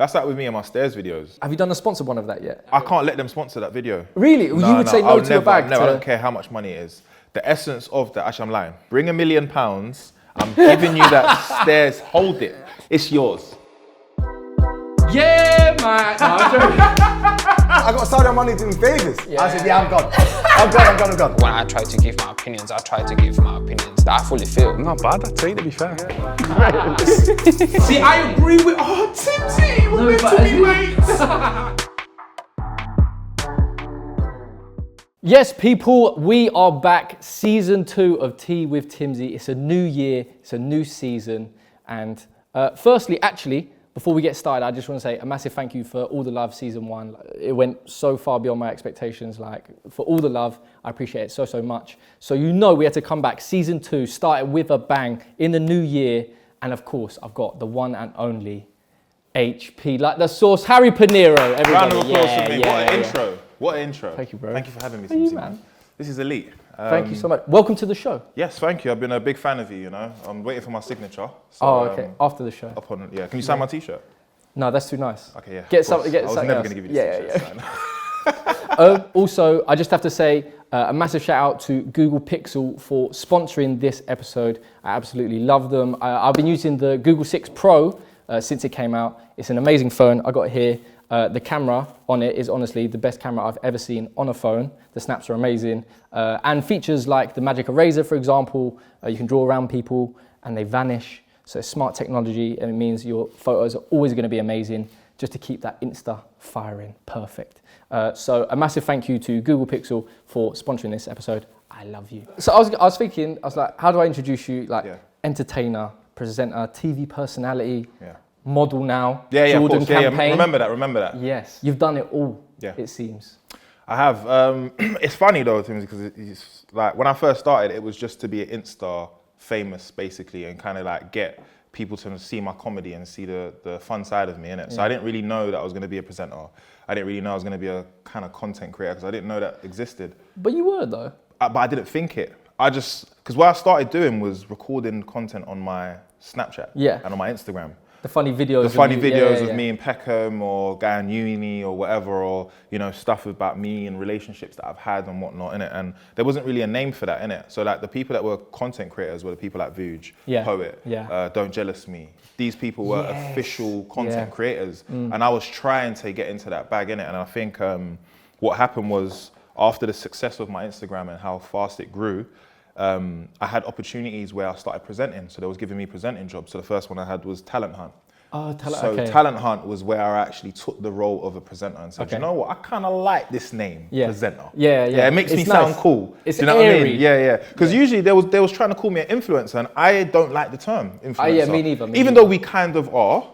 That's like with me and my stairs videos. Have you done a sponsored one of that yet? I can't let them sponsor that video. Really? You would say no to a bag? No, I don't care how much money it is. The essence of that, actually I'm lying. Bring £1 million, I'm giving you that stairs, hold it. It's yours. Yeah, man. No, I'm joking. I got Saudi money doing favours. I said, yeah, I'm gone. I'm gone. When I try to give my opinions, I try to give my opinions that I fully feel. Not bad, I'd say, to be fair. See, I agree with, Timbsy, we're meant to be mates. Yes, people, we are back. Season 2 of Tea with Timbsy. It's a new year, it's a new season. And firstly, actually, before we get started, I just want to say a massive thank you for all the love, season 1. It went so far beyond my expectations. Like, for all the love, I appreciate it so much. So you know we had to come back. Season 2 started with a bang in the new year. And of course, I've got the one and only HP, like the sauce, Harry PINERO. Everybody. Round of applause for me. What an intro. What an intro. Thank you, bro. Thank you for having me, Thank you, Timbsy, man. This is elite. Thank you so much. Welcome to the show. Yes, thank you. I've been a big fan of you, you know. I'm waiting for my signature. So, Okay. After the show. Yeah. Can you sign my t-shirt? No, that's too nice. Okay, yeah. Get something. I was never going to give you this t-shirt. Also, I just have to say a massive shout out to Google Pixel for sponsoring this episode. I absolutely love them. I've been using the Google 6 Pro since it came out. It's an amazing phone. I got it here. The camera on it is honestly the best camera I've ever seen on a phone. The snaps are amazing. And features like the Magic Eraser, for example, you can draw around people and they vanish. So it's smart technology, and it means your photos are always going to be amazing, just to keep that Insta firing perfect. So a massive thank you to Google Pixel for sponsoring this episode. I love you. So I was thinking, I was like, how do I introduce you? Like, entertainer, presenter, TV personality, model now, Jordan campaign. Remember that. Yes, you've done it all, it seems. I have. It's funny though, Tim, because it's like when I first started, it was just to be an Insta famous, basically, and kind of like get people to see my comedy and see the fun side of me, innit? So I didn't really know that I was going to be a presenter. I didn't really know I was going to be a kind of content creator, because I didn't know that existed. But you were though. But I didn't think it. Because what I started doing was recording content on my Snapchat and on my Instagram. The funny videos. Of me in Peckham, or guy in uni or whatever, or stuff about me and relationships that I've had and whatnot, innit? And there wasn't really a name for that, innit? So like the people that were content creators were the people like Vuj, Poet, Don't Jealous Me. These people were official content creators, and I was trying to get into that bag, innit? And I think what happened was, after the success of my Instagram and how fast it grew, I had opportunities where I started presenting. So they was giving me presenting jobs. So the first one I had was Talent Hunt. Talent Hunt was where I actually took the role of a presenter and said, you know what, I kind of like this name, presenter. It makes me sound cool. It's Do you know airy. what I mean? Because usually they was trying to call me an influencer, and I don't like the term influencer. Me neither. Even though we kind of are.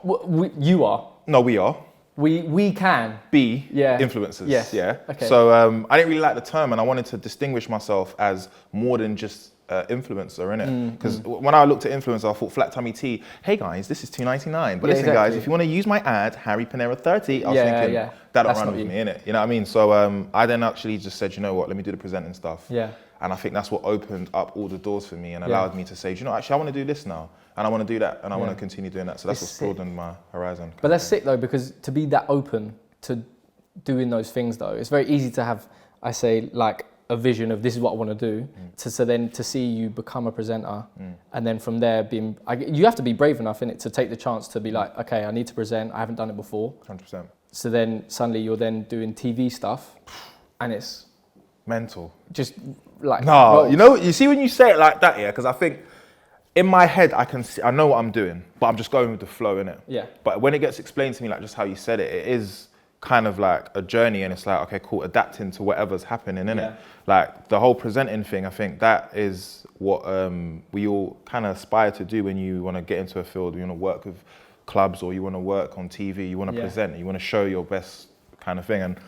You are. No, we are. We can be influencers. Yes. Okay. So I didn't really like the term, and I wanted to distinguish myself as more than just influencer, innit? Because when I looked at influencer, I thought Flat Tummy Tea. Hey guys, this is $2.99. But listen, guys, if you want to use my ad, Harry PINERO 30, I was thinking that don't run with me, innit? You know what I mean? So I then actually just said, you know what? Let me do the presenting stuff. Yeah. And I think that's what opened up all the doors for me and allowed me to say, you know, actually, I want to do this now. And I want to do that, and I want to continue doing that. So that's what's broadened my horizon. But that's sick though, because to be that open to doing those things though, it's very easy to have, I say, like a vision of this is what I want to do, so then to see you become a presenter, and then from there you have to be brave enough in it to take the chance to be like, okay, I need to present. I haven't done it before. 100%. So then suddenly you're then doing TV stuff, and it's mental. Just like you see when you say it like that, because I think. In my head, I know what I'm doing, but I'm just going with the flow, innit? Yeah. But when it gets explained to me, like just how you said it, it is kind of like a journey, and it's like, okay, cool, adapting to whatever's happening, innit? Yeah. Like the whole presenting thing, I think that is what we all kind of aspire to do when you want to get into a field, you want to work with clubs, or you want to work on TV, you want to present, you want to show your best kind of thing. And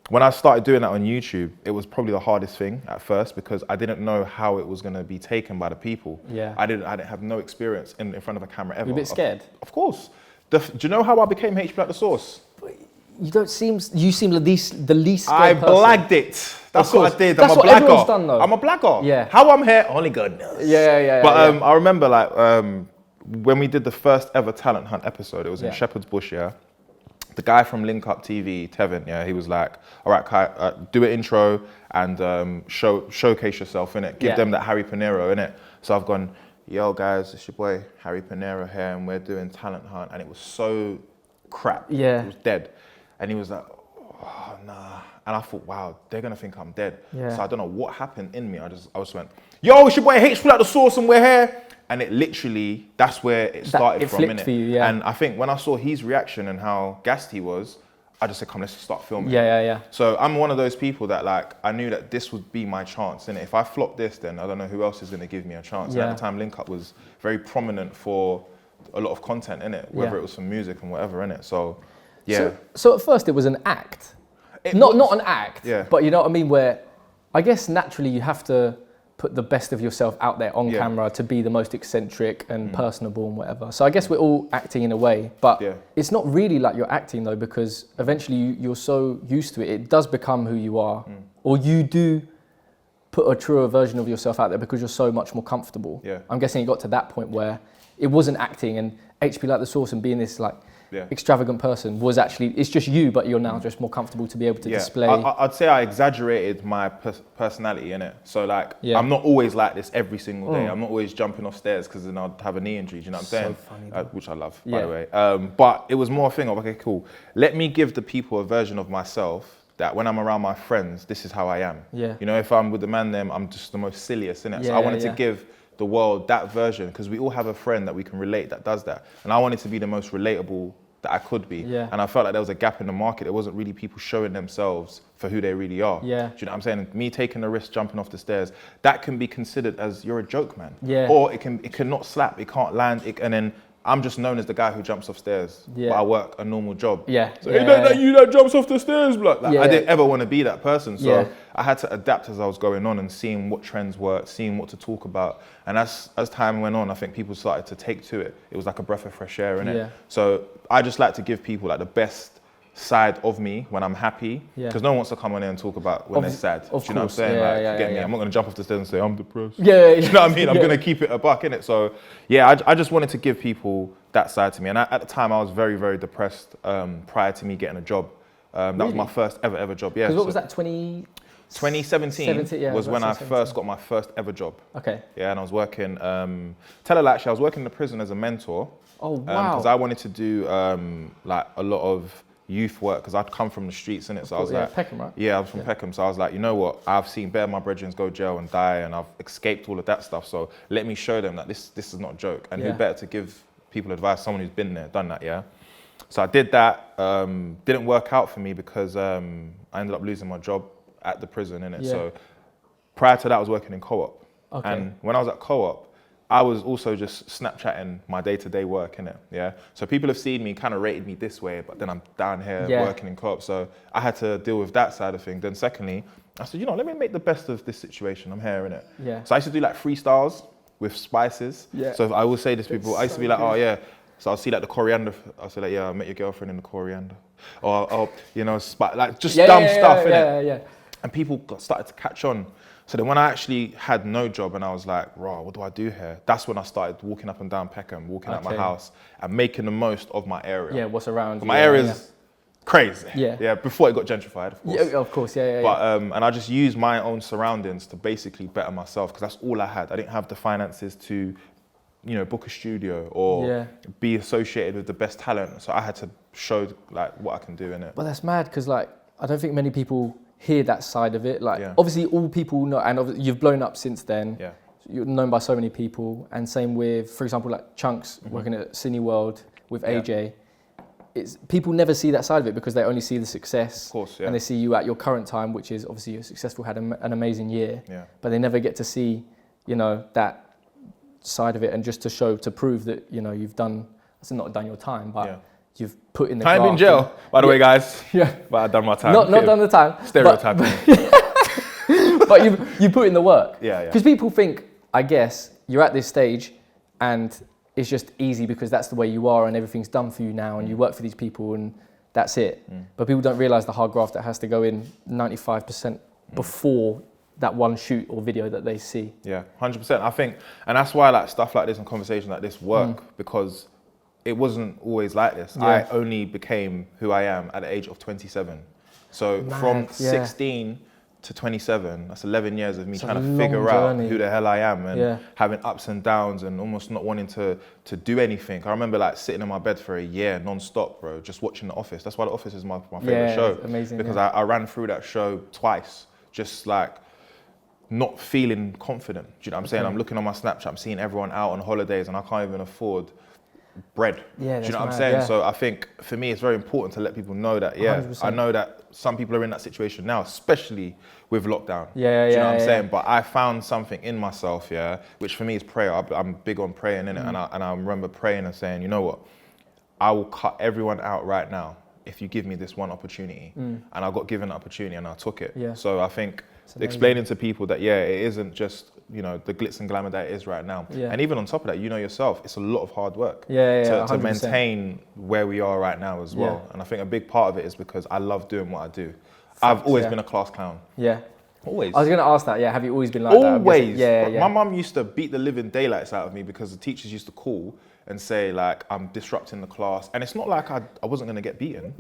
when I started doing that on YouTube, it was probably the hardest thing at first, because I didn't know how it was going to be taken by the people. Yeah. I didn't have no experience in front of a camera ever. You're a bit scared? Of course. Do you know how I became HP Black the Sauce? You seem the least scared I person. blagged it. That's what I did. That's I'm a what blagger. Everyone's done though. I'm a blagger. Yeah. How I'm here, only God knows. But I remember when we did the first ever Talent Hunt episode, it was in Shepherd's Bush, the guy from Link Up TV, Tevin, yeah, he was like, all right, Kai, do an intro and showcase yourself, innit? Give them that Harry PINERO, innit? So I've gone, yo guys, it's your boy Harry PINERO here and we're doing Talent Hunt, and it was so crap. Yeah. It was dead. And he was like, oh, nah. And I thought, wow, they're gonna think I'm dead. Yeah. So I don't know what happened in me. I just went, yo, it's your boy H Full Out the Sauce and we're here. And it literally, that's where it started from, innit? For you, yeah. And I think when I saw his reaction and how gassed he was, I just said, come, let's start filming. Yeah. So I'm one of those people that like, I knew that this would be my chance, innit? If I flop this, then I don't know who else is gonna give me a chance. Yeah. And at the time, Link Up was very prominent for a lot of content, innit? Whether it was from music and whatever, innit? So, yeah. So at first it was an act. It not was. an act, Yeah. but you know what I mean, where I guess naturally you have to put the best of yourself out there on camera to be the most eccentric and personable and whatever. So I guess we're all acting in a way, but it's not really like you're acting though, because eventually you're so used to it, it does become who you are, or you do put a truer version of yourself out there because you're so much more comfortable. Yeah. I'm guessing it got to that point where it wasn't acting and HP Like the Sauce and being this like extravagant person was actually, it's just you, but you're now just more comfortable to be able to display. I'd say I exaggerated my personality in it. So like, I'm not always like this every single day. I'm not always jumping off stairs because then I'd have a knee injury, do you know what I'm saying? Funny, which I love, by the way. But it was more a thing of, okay, cool. Let me give the people a version of myself that when I'm around my friends, this is how I am. Yeah. You know, if I'm with the man them, I'm just the most silliest, innit? So I wanted to give the world that version, because we all have a friend that we can relate that does that. And I wanted to be the most relatable that I could be. Yeah. And I felt like there was a gap in the market. There wasn't really people showing themselves for who they really are. Yeah. Do you know what I'm saying? Me taking the risk, jumping off the stairs, that can be considered as you're a joke, man. Yeah. Or it cannot slap, it can't land, and then I'm just known as the guy who jumps off stairs, but I work a normal job. Yeah. So hey, that you that jumps off the stairs, block. Like, I didn't ever want to be that person. So I had to adapt as I was going on and seeing what trends worked, seeing what to talk about. And as time went on, I think people started to take to it. It was like a breath of fresh air, innit? Yeah. So I just like to give people like the best side of me when I'm happy, because no one wants to come on here and talk about when they're sad. Do you know what I'm saying? Get me? I'm not going to jump off the stairs and say I'm depressed. Do you know what I mean? I'm going to keep it a buck, innit? So yeah, I just wanted to give people that side to me. And at the time, I was very, very depressed prior to me getting a job. That was my first ever job. Yeah. Because what was that, 2017 was when I first got my first ever job. Okay. Yeah, and I was working, tell her actually, I was working in the prison as a mentor. Oh, wow. Because I wanted to do like a lot of youth work, because I'd come from the streets, innit? So I was like, Peckham, right? Yeah, I was from Peckham. So I was like, you know what? I've seen better my brethren go jail and die, and I've escaped all of that stuff. So let me show them that this is not a joke. And who better to give people advice? Someone who's been there, done that, yeah? So I did that. Didn't work out for me because I ended up losing my job at the prison, innit? Yeah. So prior to that, I was working in co-op. Okay. And when I was at co-op, I was also just Snapchatting my day-to-day work, innit? Yeah. So people have seen me, kind of rated me this way, but then I'm down here working in co-op. So I had to deal with that side of things. Then secondly, I said, you know, let me make the best of this situation. I'm here, innit? Yeah. So I used to do like freestyles with spices. Yeah. So I will say this to people, I used to be like, oh yeah. So I'll see like the coriander. I'll say like, yeah, I met your girlfriend in the coriander. Or you know, like just dumb stuff, innit? Yeah. And people started to catch on. So then when I actually had no job and I was like, raw, what do I do here? That's when I started walking up and down Peckham, walking out my house and making the most of my area. Yeah, what's around you. My area's crazy. Yeah. Before it got gentrified, of course. Yeah, of course, yeah. But, and I just used my own surroundings to basically better myself, because that's all I had. I didn't have the finances to, you know, book a studio or be associated with the best talent. So I had to show like what I can do in it. But that's mad, because like, I don't think many people hear that side of it. Like, obviously all people know, and you've blown up since then. Yeah. You're known by so many people, and same with, for example, like Chunkz working at Cineworld with AJ. It's people never see that side of it because they only see the success. Of course, and they see you at your current time, which is obviously you're successful, had an amazing year. Yeah. But they never get to see, you know, that side of it, and just to prove that, you know, you've done, not done your time, but you've put in the Time in jail, by the way, guys. Yeah. But I've done my time. Not done the time. Stereotyping. But you put in the work. Yeah. Because people think, I guess, you're at this stage and it's just easy because that's the way you are and everything's done for you now and you work for these people and that's it. But people don't realise the hard graft that has to go in 95% before that one shoot or video that they see. Yeah, 100%. I think, and that's why like stuff like this and conversations like this work, because it wasn't always like this. Yeah. I only became who I am at the age of 27. So from 16 to 27, that's 11 years of me trying to figure out who the hell I am and having ups and downs and almost not wanting to do anything. I remember like sitting in my bed for a year non-stop, bro, just watching The Office. That's why The Office is my favorite show. Amazing. Because I ran through that show twice, just like not feeling confident. Do you know what I'm saying? I'm looking on my Snapchat, I'm seeing everyone out on holidays and I can't even afford bread. Yeah, do you know what I'm saying? So I think for me it's very important to let people know that, 100%. I know that some people are in that situation now, especially with lockdown. Do you know what I'm saying? But I found something in myself, which for me is prayer. I'm big on praying, innit? And I remember praying and saying, you know what? I will cut everyone out right now if you give me this one opportunity. And I got given an opportunity and I took it. So I think explaining to people that, it isn't just, you know, the glitz and glamour that it is right now. And even on top of that, you know yourself, it's a lot of hard work to maintain where we are right now as well. And I think a big part of it is because I love doing what I do. I've always been a class clown. Always. I was going to ask that, have you always been like always. that? Always. My mum used to beat the living daylights out of me because the teachers used to call and say like, I'm disrupting the class. And it's not like I wasn't going to get beaten.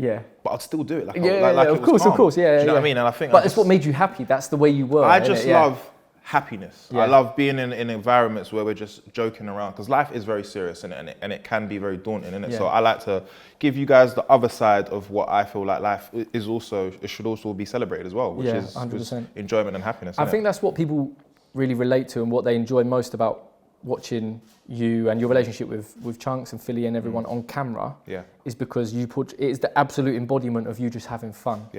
But I'd still do it. Like, of course. Do you know what I mean? And I think but it's what made you happy. That's the way you were. I just love happiness. I love being in environments where we're just joking around because life is very serious and it can be very daunting, innit? So I like to give you guys the other side of what I feel like life is also, it should also be celebrated as well, which is 100%. enjoyment and happiness. I think that's what people really relate to and what they enjoy most about watching you and your relationship with Chunkz and Filly and everyone on camera is because it is the absolute embodiment of you just having fun.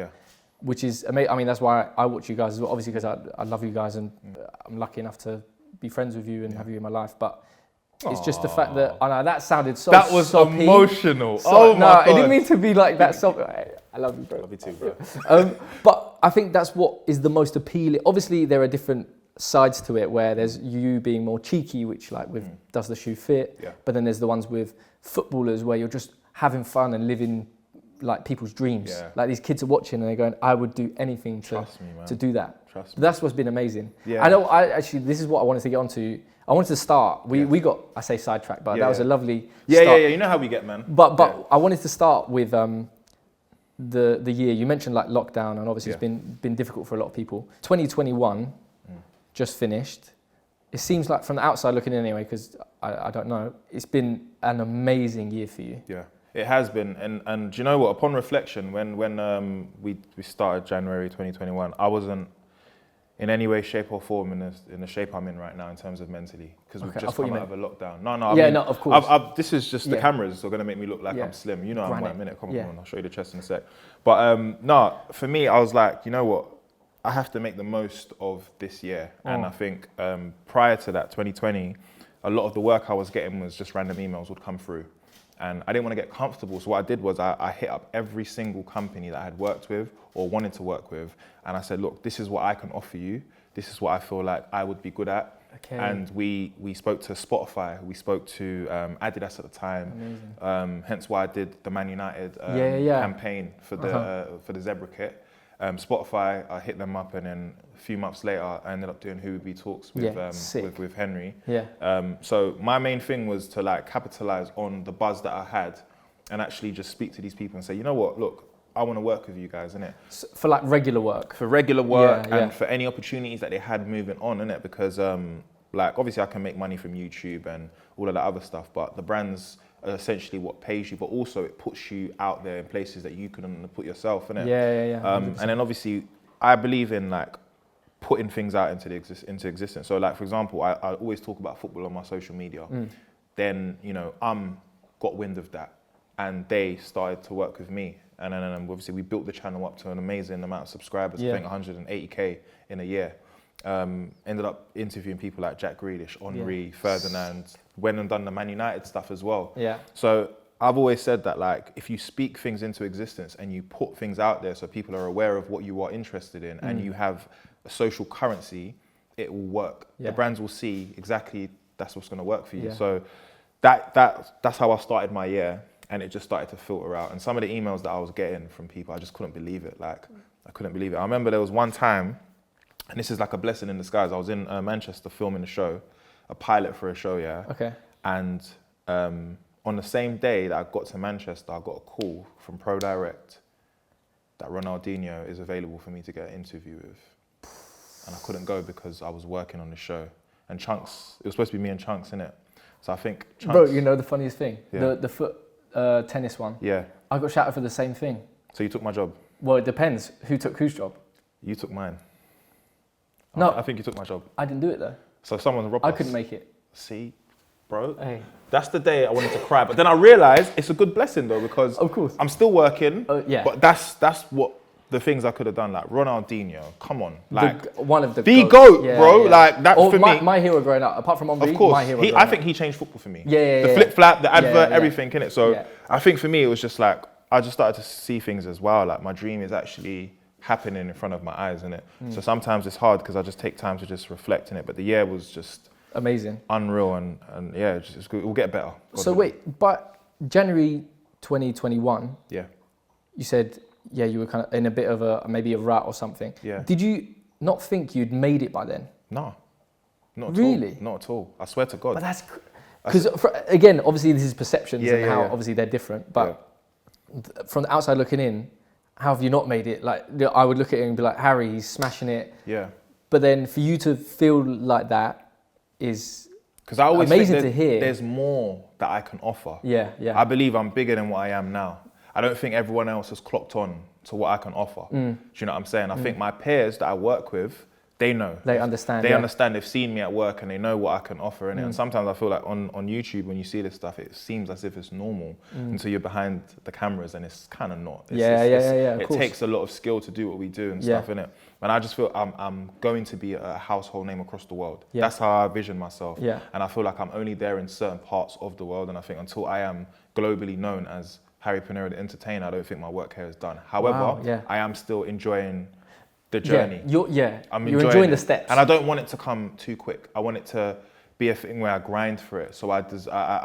Which is amazing. I mean, that's why I watch you guys as well, obviously because I love you guys and I'm lucky enough to be friends with you and have you in my life. But it's just the fact that, I know that sounded so that was soppy. Emotional. So, my God. It didn't mean to be like that. I love you, bro. Love you too, bro. But I think that's what is the most appealing. Obviously, there are different sides to it where there's you being more cheeky, which like with Does the Shoe Fit? But then there's the ones with footballers where you're just having fun and living like people's dreams. Like these kids are watching and they're going, I would do anything to do that. Trust me. That's what's been amazing. I actually, this is what I wanted to get onto. I wanted to start, we got, I say sidetracked, but that was a lovely start. You know how we get, man. But I wanted to start with the year. You mentioned like lockdown and obviously it's been difficult for a lot of people. 2021 just finished. It seems like from the outside looking in anyway, because I don't know, it's been an amazing year for you. It has been, and do you know what? Upon reflection, when we started January 2021, I wasn't in any way, shape, or form in the shape I'm in right now in terms of mentally, because we've just come out of a lockdown. No, I mean, of course. This is just the cameras are going to make me look like I'm slim. You know, I'm 1 minute. Come on, I'll show you the chest in a sec. But no, for me, I was like, you know what? I have to make the most of this year, and I think prior to that, 2020, a lot of the work I was getting was just random emails would come through. And I didn't want to get comfortable, so what I did was I hit up every single company that I had worked with or wanted to work with, and I said, look, this is what I can offer you. This is what I feel like I would be good at. And we spoke to Spotify, we spoke to Adidas at the time, hence why I did the Man United campaign for the Zebra kit. Spotify, I hit them up, and then a few months later, I ended up doing Who Would Be Talks with Henry. So my main thing was to like capitalize on the buzz that I had, and actually just speak to these people and say, you know what, look, I want to work with you guys, innit? For like regular work. For regular work and for any opportunities that they had moving on, innit? Because like obviously I can make money from YouTube and all of that other stuff, but the brands are essentially what pays you, but also it puts you out there in places that you couldn't put yourself, innit? And then obviously I believe in like putting things out into existence. So like for example, I always talk about football on my social media. Then, you know, got wind of that and they started to work with me. And then obviously we built the channel up to an amazing amount of subscribers, I think 180K in a year. Ended up interviewing people like Jack Grealish, Henry, Ferdinand, went and done the Man United stuff as well. So I've always said that like if you speak things into existence and you put things out there so people are aware of what you are interested in and you have a social currency, it will work. The brands will see exactly that's what's going to work for you. So that's how I started my year, and it just started to filter out. And some of the emails that I was getting from people, I just couldn't believe it. Like I couldn't believe it. I remember there was one time, and this is like a blessing in disguise. I was in Manchester filming a show, a pilot for a show, And on on the same day that I got to Manchester, I got a call from ProDirect that Ronaldinho is available for me to get an interview with. And I couldn't go because I was working on the show. And Chunkz, it was supposed to be me and Chunkz, innit? So I think Chunkz... Bro, you know the funniest thing? Yeah. The foot tennis one. Yeah. I got shouted for the same thing. So you took my job? Well, it depends. Who took whose job? You took mine. No. I think you took my job. I didn't do it though. So someone robbed I us. couldn't make it. See, bro? Hey. That's the day I wanted to cry. But then I realised it's a good blessing though, because Of course. I'm still working. Yeah. But that's what the things I could have done. Like Ronaldinho, come on. Like one of the GOAT, Yeah, bro. yeah. Like that's for me. My hero growing up, apart from Henri, Of course, my hero I growing think up. he changed football for me. Yeah, the flip flap, the advert, yeah. everything, innit? So Yeah. I think for me, it was just like, I just started to see things as well. Like my dream is actually happening in front of my eyes, innit? So sometimes it's hard because I just take time to just reflect in it. But the year was just amazing. unreal and yeah, it's good. We'll get better. God So willing. wait, but January 2021, Yeah. you said, yeah, you were kind of in a bit of maybe a rut or something. Yeah. Did you not think you'd made it by then? No. Not at Really? all. Not at all. I swear to God. But that's, because again, obviously this is perceptions Yeah, and yeah, how yeah. obviously they're different, but from the outside looking in, how have you not made it? Like, I would look at it and be like, Harry, he's smashing it. Yeah. But then for you to feel like that is Because I always amazing think to hear. there's more that I can offer. Yeah, yeah. I believe I'm bigger than what I am now. I don't think everyone else has clocked on to what I can offer. Do you know what I'm saying? I think my peers that I work with, they know. They understand. They yeah. understand. They've seen me at work and they know what I can offer in it. And sometimes I feel like on YouTube, when you see this stuff, it seems as if it's normal until you're behind the cameras, and it's kind of not. It's, Yeah, of It course. takes a lot of skill to do what we do and Yeah. stuff, innit? And I just feel I'm going to be a household name across the world. Yeah. That's how I vision myself. Yeah. And I feel like I'm only there in certain parts of the world. And I think until I am globally known as Harry PINERO the entertainer, I don't think my work here is done. However, Wow, yeah. I am still enjoying the journey. Yeah, I'm you're enjoying the it. steps. And I don't want it to come too quick. I want it to be a thing where I grind for it. So I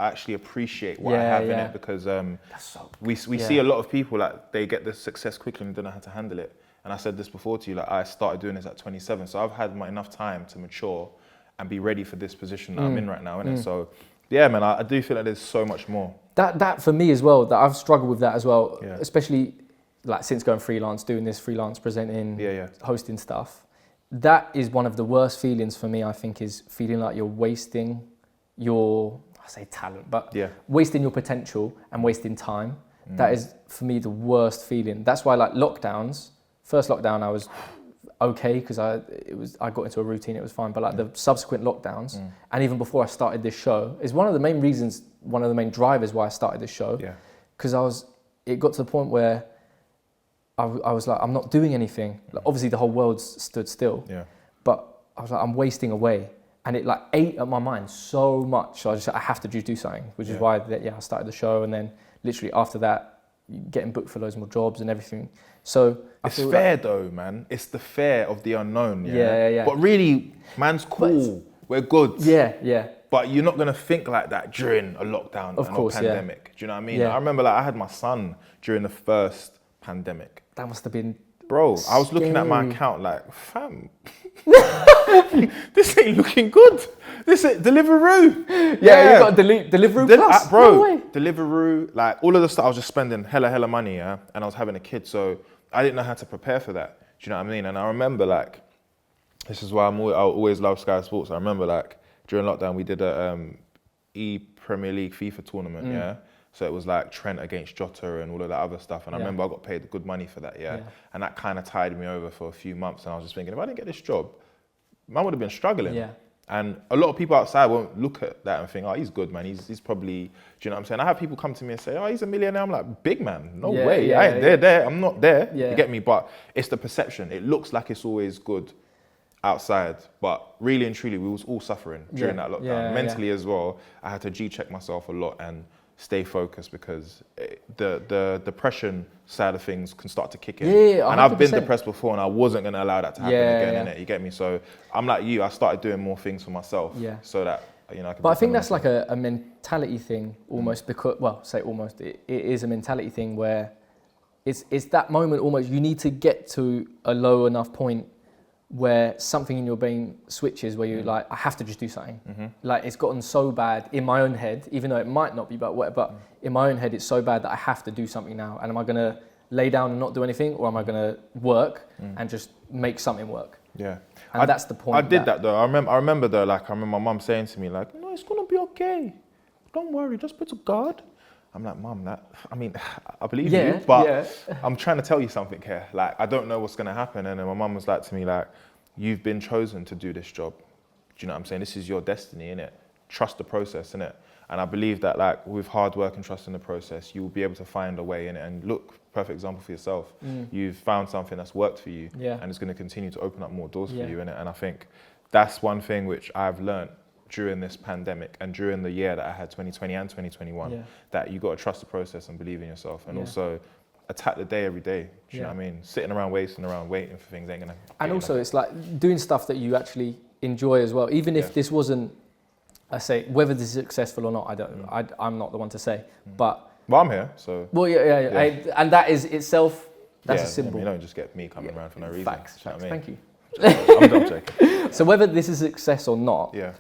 actually appreciate what I Yeah, have in yeah. it, because so we yeah. see a lot of people, like, they get the success quickly and don't know how to handle it. And I said this before to you, like, I started doing this at 27. So I've had enough time to mature and be ready for this position that I'm in right now, innit? So yeah, man, I do feel like there's so much more. That for me as well, that I've struggled with that as well, Yeah. especially like since going freelance, doing this freelance presenting, Yeah. hosting stuff. That is one of the worst feelings for me, I think, is feeling like you're wasting your, I say talent, but Yeah. wasting your potential and wasting time. That is for me the worst feeling. That's why, like, lockdowns, first lockdown I was okay because I got into a routine, it was fine. But like the subsequent lockdowns, and even before I started this show, is one of the main reasons, one of the main drivers why I started this show. Yeah. Because it got to the point where I was like, I'm not doing anything. Like, obviously the whole world stood still. Yeah. But I was like, I'm wasting away. And it like ate at my mind so much. So I have to just do something, which is why I started the show. And then literally after that, getting booked for loads more jobs and everything. So It's fair though, man. It's the fear of the unknown. Yeah. But really, man's cool. We're good. Yeah. But you're not gonna think like that during a lockdown Of and course, a yeah. pandemic. Do you know what I mean? Yeah. I remember, like, I had my son during the first pandemic. That must have been Bro, I was looking at my scary. account like, fam, this ain't looking good. This ain't Deliveroo. Yeah, you got Deliveroo Plus. Bro, No way. Deliveroo, like, all of the stuff, I was just spending hella money, yeah? And I was having a kid, so I didn't know how to prepare for that. Do you know what I mean? And I remember, like, this is why I always love Sky Sports. I remember, like, during lockdown, we did a Premier League FIFA tournament, yeah? So it was like Trent against Jota and all of that other stuff. And I remember I got paid good money for that, yeah? And that kind of tied me over for a few months. And I was just thinking, if I didn't get this job, man would have been struggling. Yeah. And a lot of people outside won't look at that and think, oh, he's good, man. He's probably, do you know what I'm saying? I have people come to me and say, oh, he's a millionaire. I'm like, big man, no way. I ain't there. I'm not there. Yeah. You get me? But it's the perception. It looks like it's always good outside, but really and truly, we was all suffering during that lockdown. Mentally as well, I had to G-check myself a lot and stay focused, because the depression side of things can start to kick in. Yeah, and I've been 100%. depressed before, and I wasn't going to allow that to happen again, innit? You get me? So I'm like you, I started doing more things for myself, so that, you know, I can. But I think that's like a mentality thing almost, because, well, say almost, it is a mentality thing where it's that moment almost, you need to get to a low enough point where something in your brain switches where you're like, I have to just do something. Like it's gotten so bad in my own head, even though it might not be, but in my own head, it's so bad that I have to do something now. And am I gonna lay down and not do anything, or am I gonna work and just make something work? Yeah. And that's the point. I did that though. I remember though, like I remember my mum saying to me like, no, it's gonna be okay. Don't worry, just put to God. I'm like, Mum, I believe you, but I'm trying to tell you something here. Like, I don't know what's gonna happen. And then my mum was like to me, like, you've been chosen to do this job. Do you know what I'm saying? This is your destiny, innit? Trust the process, innit? And I believe that, like, with hard work and trust in the process, you will be able to find a way in it. And look, perfect example for yourself. You've found something that's worked for you, and it's gonna continue to open up more doors for you, innit? And I think that's one thing which I've learned during this pandemic and during the year that I had 2020 and 2021, that you got to trust the process and believe in yourself, and also attack the day every day. Do you know what I mean? Sitting around waiting for things ain't gonna. And also, it's like doing stuff that you actually enjoy as well. Even if this wasn't, I say, whether this is successful or not, I don't. I'm not the one to say. But well, I'm here, so. Well, and that is itself. That's a symbol. You don't just get me coming around for no reason. Facts. You know what I mean? Thank you. I'm joking. So whether this is a success or not, Yeah.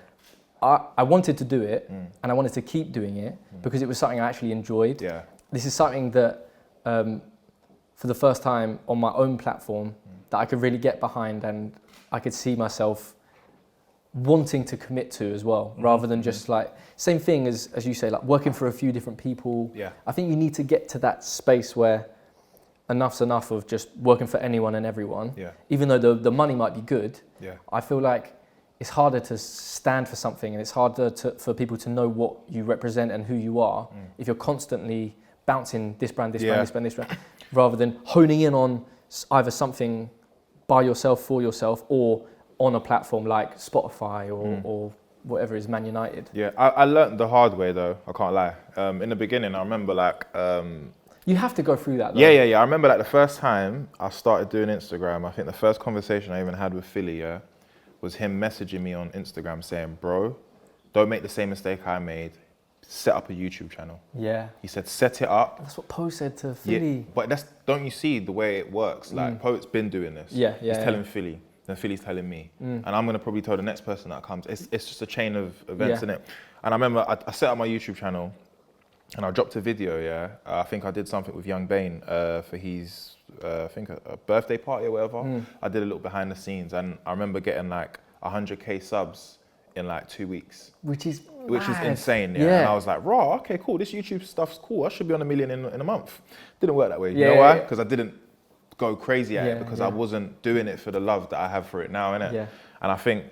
I wanted to do it, and I wanted to keep doing it because it was something I actually enjoyed. Yeah. This is something that, for the first time on my own platform, that I could really get behind, and I could see myself wanting to commit to as well, rather than just like, same thing as you say, like working for a few different people. Yeah. I think you need to get to that space where enough's enough of just working for anyone and everyone. Yeah. Even though the money might be good, Yeah. I feel like it's harder to stand for something, and it's harder for people to know what you represent and who you are if you're constantly bouncing this brand, this brand, this brand, this brand, rather than honing in on either something by yourself, for yourself, or on a platform like Spotify or whatever is Man United. Yeah, I learned the hard way though, I can't lie. In the beginning, I remember like... you have to go through that though. Yeah. I remember like the first time I started doing Instagram, I think the first conversation I even had with Philly, was him messaging me on Instagram saying, bro, don't make the same mistake I made. Set up a YouTube channel. Yeah. He said, set it up. That's what Poe said to Philly. Yeah, but don't you see the way it works? Like Poet's been doing this. He's telling Philly, then Philly's telling me. And I'm gonna probably tell the next person that comes. It's just a chain of events, innit? And I remember I set up my YouTube channel and I dropped a video, I think I did something with Young Bane for his, I think a birthday party or whatever. I did a little behind the scenes, and I remember getting like 100K subs in like 2 weeks. Which is insane, And I was like, raw, okay, cool, this YouTube stuff's cool. I should be on 1 million in a month. Didn't work that way. You know why? Because I didn't go crazy at it, because I wasn't doing it for the love that I have for it now, innit? Yeah. And I think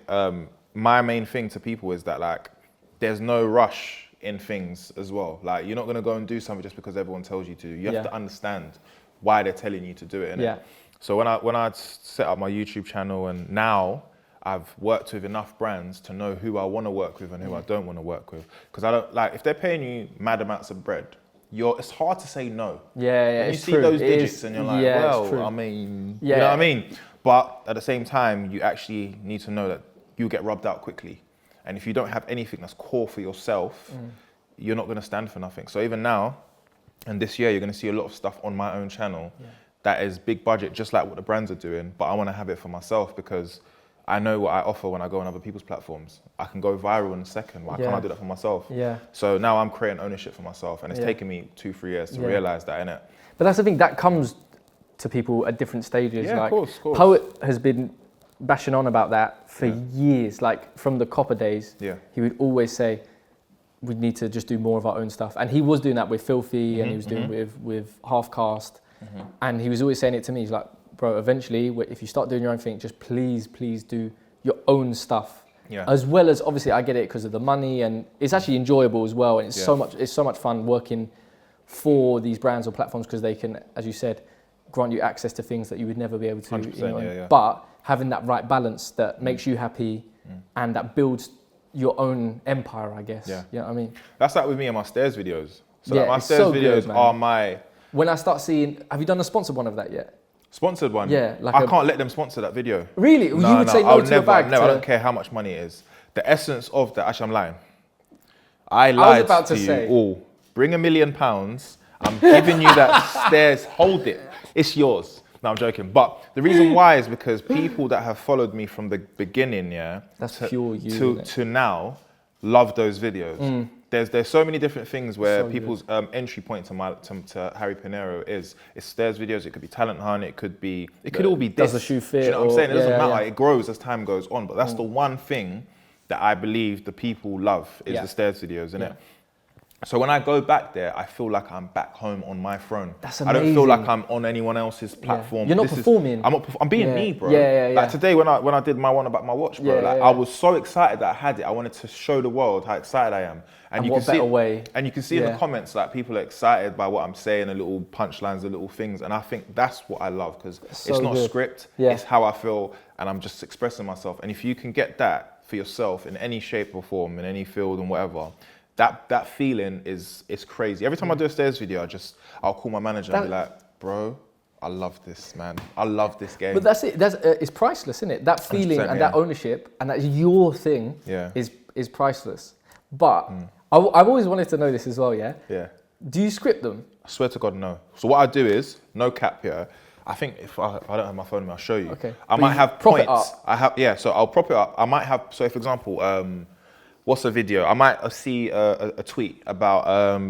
my main thing to people is that like, there's no rush in things as well. Like, you're not gonna go and do something just because everyone tells you to. You have to understand why they're telling you to do it, innit? Yeah. So when I set up my YouTube channel, and now I've worked with enough brands to know who I want to work with and who I don't want to work with. Because I don't, like, if they're paying you mad amounts of bread, it's hard to say no. Yeah, you it's see true. those digits and you're like, well, I mean, you know what I mean? But at the same time, you actually need to know that you get rubbed out quickly. And if you don't have anything that's core for yourself, you're not going to stand for nothing. So even now, and this year, you're going to see a lot of stuff on my own channel that is big budget, just like what the brands are doing. But I want to have it for myself, because I know what I offer when I go on other people's platforms. I can go viral in a second. Why can't I do that for myself? Yeah. So now I'm creating ownership for myself, and it's taken me 2-3 years to realize that, innit? But that's the thing, that comes to people at different stages. Yeah, like, of course. Poet has been bashing on about that for years. Like, from the Copper days, he would always say, we need to just do more of our own stuff. And he was doing that with Filthy, and he was doing with Half Caste. And he was always saying it to me. He's like, bro, eventually, if you start doing your own thing, just please do your own stuff. Yeah. As well as, obviously, I get it because of the money, and it's actually enjoyable as well. And it's so much fun working for these brands or platforms, because they can, as you said, grant you access to things that you would never be able to. 100%, But having that right balance that makes you happy and that builds your own empire, I guess. Yeah. You know what I mean? That's like with me and my stairs videos. So like my stairs videos are my... When I start seeing, have you done a sponsored one of that yet? Sponsored one? Yeah. Like I can't let them sponsor that video. Really? You would say no to your bag? No, I don't care how much money it is. The essence of that, actually I'm lying. I lied to you all. Bring £1 million, I'm giving you that stairs, hold it. It's yours. No, I'm joking. But the reason why is because people that have followed me from the beginning, that's pure you, to now, love those videos. There's so many different things where people's entry point to Harry PINERO is. It's stairs videos. It could be talent hunt. It could all be this. Does the shoe fit? Do you know what I'm saying? It doesn't matter. Yeah. It grows as time goes on. But that's the one thing that I believe the people love is the stairs videos, innit? So when I go back there, I feel like I'm back home on my throne. That's amazing. I don't feel like I'm on anyone else's platform. You're not performing. I'm being me, bro. Yeah. Like today when I did my one about my watch, bro, I was so excited that I had it. I wanted to show the world how excited I am. And what better way? And you can see in the comments, like people are excited by what I'm saying, the little punchlines, the little things. And I think that's what I love because it's not script, it's how I feel and I'm just expressing myself. And if you can get that for yourself in any shape or form, in any field and whatever, that feeling is crazy. Every time I do a stairs video, I'll call my manager and be like, bro, I love this, man. I love this game. But that's it. It's priceless, isn't it? That feeling and that ownership and that's your thing is priceless. But I've always wanted to know this as well, yeah? Yeah. Do you script them? I swear to God, no. So what I do is, no cap here, I think if I don't have my phone with me, I'll show you. Okay. I might have prop it points. up. So I'll prop it up. I might have, so for example, what's a video? I might see a tweet about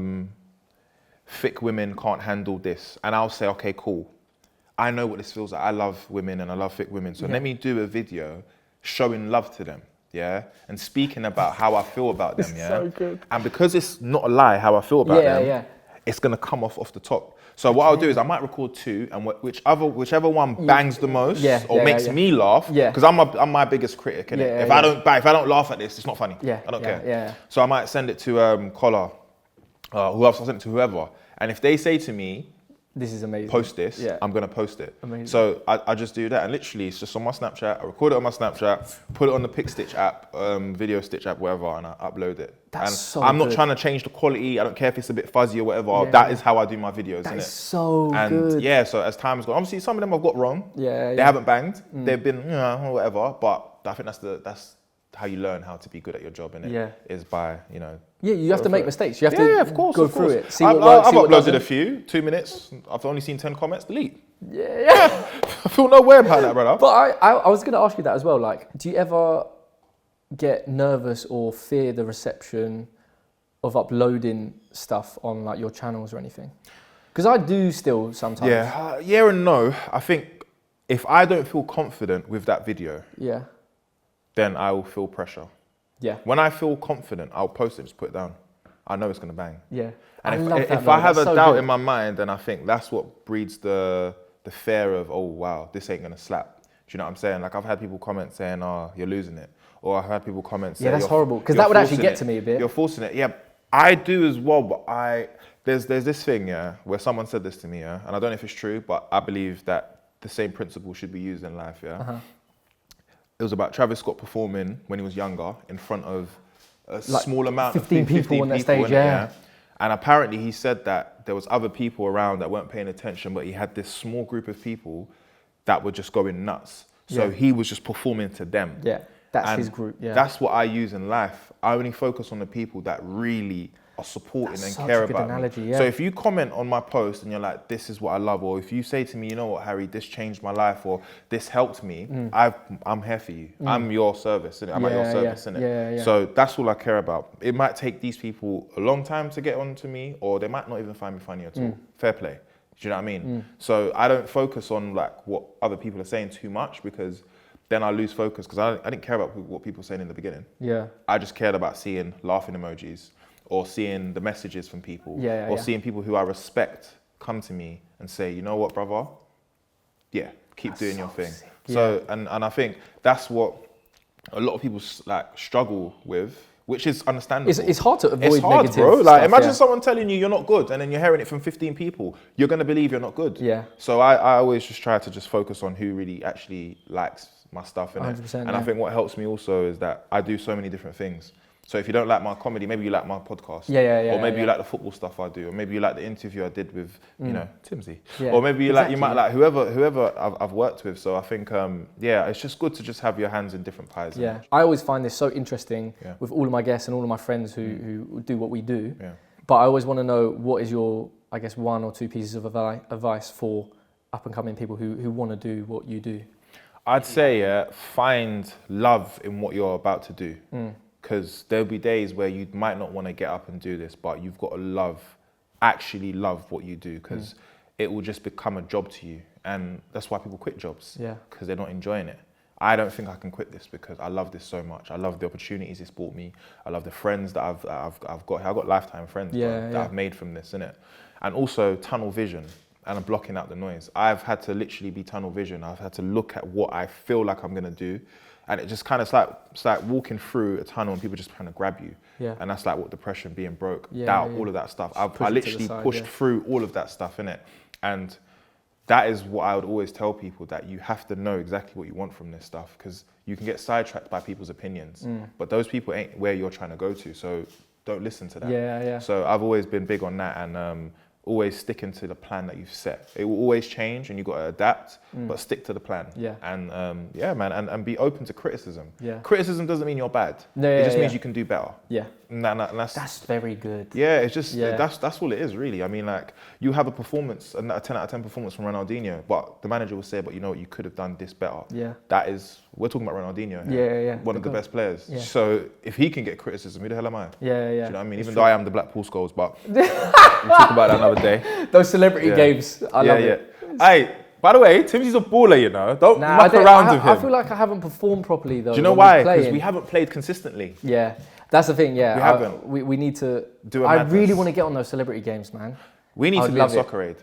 thick women can't handle this. And I'll say, okay, cool. I know what this feels like. I love women and I love thick women. So let me do a video showing love to them. Yeah, and speaking about how I feel about them, So good. And because it's not a lie how I feel about them, it's gonna come off the top. So what I'll do is I might record two, and whichever one bangs the most or makes me laugh, because I'm my biggest critic. If I don't laugh at this, it's not funny. I don't care. Yeah. So I might send it to Collar, who else? I'll send it to whoever, and if they say to me, this is amazing. Post this. I'm gonna post it. Amazing. So I just do that, and literally it's just on my Snapchat. I record it on my Snapchat, put it on the Pic Stitch app, Video Stitch app, whatever, and I upload it. That's and so I'm not good. trying to change the quality. I don't care if it's a bit fuzzy or whatever. That is how I do my videos. That is innit? so good. And yeah, so as time has gone, obviously some of them I've got wrong. They haven't banged. They've been whatever. But I think that's how you learn how to be good at your job, innit? Is by Yeah, you have to make mistakes. You have to of course, go of course. through it. See what works, I've see what uploaded doesn't. a few, 2 minutes. I've only seen 10 comments, delete. Yeah. I feel no way about that, brother. But I was going to ask you that as well. Like, do you ever get nervous or fear the reception of uploading stuff on like your channels or anything? Because I do still sometimes. Yeah and no. I think if I don't feel confident with that video, then I will feel pressure. Yeah. When I feel confident, I'll post it, just put it down. I know it's gonna bang. Yeah. And if I have a doubt in my mind, then I think that's what breeds the fear of, oh wow, this ain't gonna slap. Do you know what I'm saying? Like I've had people comment saying, oh, you're losing it. Or I've had people comment saying, that's horrible. Because that would actually get to me a bit. You're forcing it. Yeah, I do as well, but there's this thing, where someone said this to me, and I don't know if it's true, but I believe that the same principle should be used in life, It was about Travis Scott performing when he was younger in front of a small amount of 15 people on that stage, And apparently he said that there was other people around that weren't paying attention, but he had this small group of people that were just going nuts. So he was just performing to them. Yeah, that's his group, That's what I use in life. I only focus on the people that really are supporting and care about me. So if you comment on my post and you're like, this is what I love, or if you say to me, you know what, Harry, this changed my life, or this helped me, I'm here for you. I'm your service, innit? I'm at your service, innit? So that's all I care about. It might take these people a long time to get onto me, or they might not even find me funny at all. Fair play. Do you know what I mean? So I don't focus on like what other people are saying too much, because then I lose focus, because I didn't care about what people were saying in the beginning. I just cared about seeing laughing emojis, or seeing the messages from people, or seeing people who I respect come to me and say, you know what, brother? Keep doing your thing. So, and I think that's what a lot of people like struggle with, which is understandable. It's hard to avoid It's hard, negative bro. Like, stuff, imagine someone telling you you're not good, and then you're hearing it from 15 people. You're gonna believe you're not good. So I always just try to just focus on who really actually likes my stuff, innit? 100%, and I think what helps me also is that I do so many different things. So if you don't like my comedy, maybe you like my podcast. Or maybe you like the football stuff I do. Or maybe you like the interview I did with, Timbsy. Or maybe you might like whoever I've worked with. So I think, it's just good to just have your hands in different pies. I always find this so interesting with all of my guests and all of my friends who do what we do. But I always want to know, what is your, I guess, 1 or 2 pieces of advice for up and coming people who want to do what you do? I'd say find love in what you're about to do, because there'll be days where you might not want to get up and do this, but you've got to actually love what you do, because it will just become a job to you, and that's why people quit jobs, because they're not enjoying it. I don't think I can quit this because I love this so much. I love the opportunities it's brought me. I love the friends that I've got. I've got lifetime friends that I've made from this, innit? And also tunnel vision, and I'm blocking out the noise. I've had to literally be tunnel vision. I've had to look at what I feel like I'm gonna do, and it just kind of it's like walking through a tunnel and people just trying to grab you. And that's like what depression, being broke, doubt, all of that stuff. I literally pushed through all of that stuff, innit? And that is what I would always tell people, that you have to know exactly what you want from this stuff, because you can get sidetracked by people's opinions, but those people ain't where you're trying to go to, so don't listen to that. So I've always been big on that, and always sticking to the plan that you've set. It will always change and you've got to adapt, but stick to the plan. And and be open to criticism. Criticism doesn't mean you're bad. It just means you can do better. And that's very good. It's just, that's all it is, really. I mean, like, you have a performance, a 10 out of 10 performance from Ronaldinho, but the manager will say, but you know what, you could have done this better. That is, we're talking about Ronaldinho here. One of the best players. So if he can get criticism, who the hell am I? Do you know what I mean? Even though I am the Blackpool Skulls, but we'll talk about that another day. Those celebrity games, I love it. Hey, by the way, Timbsy's a baller, you know. Don't muck around with him. I feel like I haven't performed properly, though. Do you know why? Because we haven't played consistently. That's the thing, We haven't. We need to do. I really want to get on those celebrity games, man. We need to be in Soccer Aid.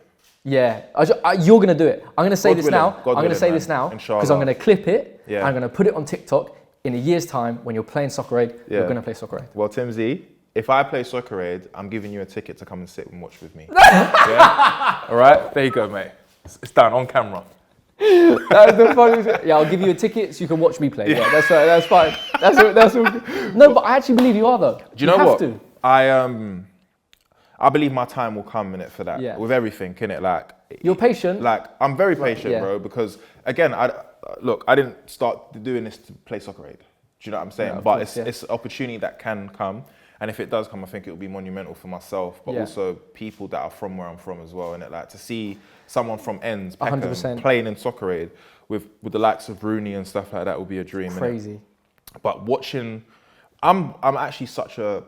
You're going to do it. I'm going to say this now. I'm going to say this now, Inshallah. because I'm going to clip it. I'm going to put it on TikTok. In a year's time, when you're playing Soccer Aid, you're going to play Soccer Aid. Well, Timbsy, if I play Soccer Aid, I'm giving you a ticket to come and sit and watch with me. All right? There you go, mate. It's done on camera. That is the funniest. Yeah, I'll give you a ticket so you can watch me play. Yeah, that's right. That's fine. That's all good. No, but I actually believe you are, though. Do you know what? I believe my time will come in it for that. With everything, innit? Like, you're patient. Like, I'm very patient, bro. Because again, I didn't start doing this to play Soccer Aid. Do you know what I'm saying? But it's an opportunity that can come. And if it does come, I think it will be monumental for myself, but also people that are from where I'm from as well. And like, to see someone from Ends, Peckham, 100%. playing in Soccer Aid with the likes of Rooney and stuff like that would be a dream. Crazy. Innit? But watching, I'm actually such a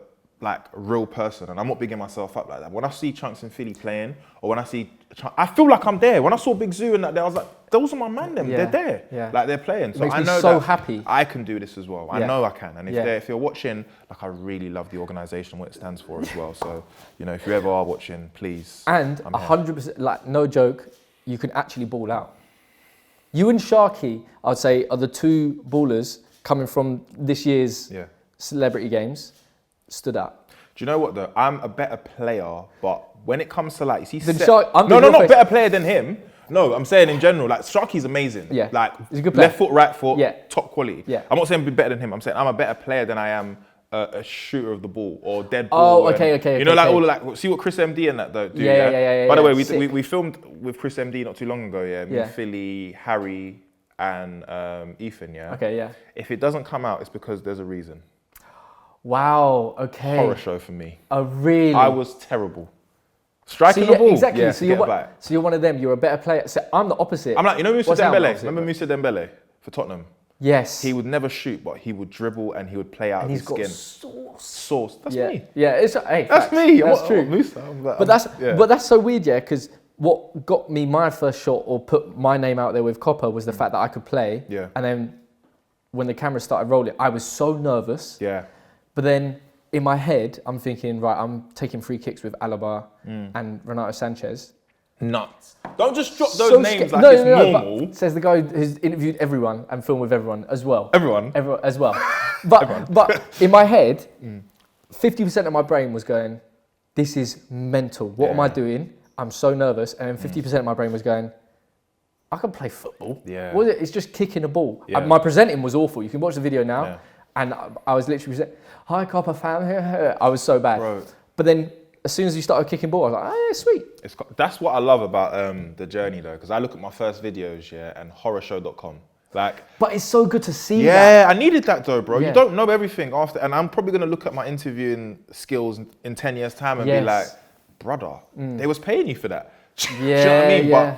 real person, and I'm not bigging myself up like that. When I see Chunkz and Filly playing, or when I see, I feel like I'm there. When I saw Big Zoo and that, I was like, those are my man. They're there. Like, they're playing. So I know so that happy. I can do this as well. I know I can. And if you're watching, like, I really love the organisation, what it stands for as well. So, you know, if you ever are watching, please. And 100%, like, no joke, you can actually ball out. You and Sharky, I would say, are the two ballers coming from this year's celebrity games. Stood out. Do you know what though? I'm a better player, but when it comes to, like, you see, not better player than him. No, I'm saying in general, like, Sharky's amazing. Like, he's a good player. Left foot, right foot, top quality. I'm not saying I'm better than him. I'm saying I'm a better player than I am a shooter of the ball or dead ball. Oh, okay. You know, like, all like, see what Chris MD and that though do. By the way, we filmed with Chris MD not too long ago. Me, Philly, Harry, and Ethan. If it doesn't come out, it's because there's a reason. Wow, okay. Horror show for me. Oh, really? I was terrible. Striking the ball. Exactly. So you're one of them. You're a better player. So I'm the opposite. I'm like, you know Moussa Dembele? Remember Moussa Dembele for Tottenham? Yes. He would never shoot, but he would dribble and he would play out of his skin. Sauce. That's me. Yeah, that's me. That's true. Moussa. But that's so weird, because what got me my first shot or put my name out there with Copper was the fact that I could play. And then when the camera started rolling, I was so nervous. But then in my head, I'm thinking, right, I'm taking free kicks with Alaba and Renato Sanchez. Nuts. Don't just drop those names like it's normal. Says the guy who's interviewed everyone and filmed with everyone as well. Everyone as well. But in my head, 50% of my brain was going, this is mental. What am I doing? I'm so nervous. And then 50% of my brain was going, I can play football. What is it? It's just kicking a ball. My presenting was awful. You can watch the video now. And I was literally saying, hi, Copper fam. I was so bad. Bro. But then as soon as you started kicking ball, I was like, oh, yeah, sweet. That's what I love about the journey, though, because I look at my first videos, and horrorshow.com. Like, but it's so good to see that. Yeah, I needed that, though, bro. You don't know everything after. And I'm probably going to look at my interviewing skills in 10 years' time and be like, brother, they was paying you for that. Do you know what I mean? But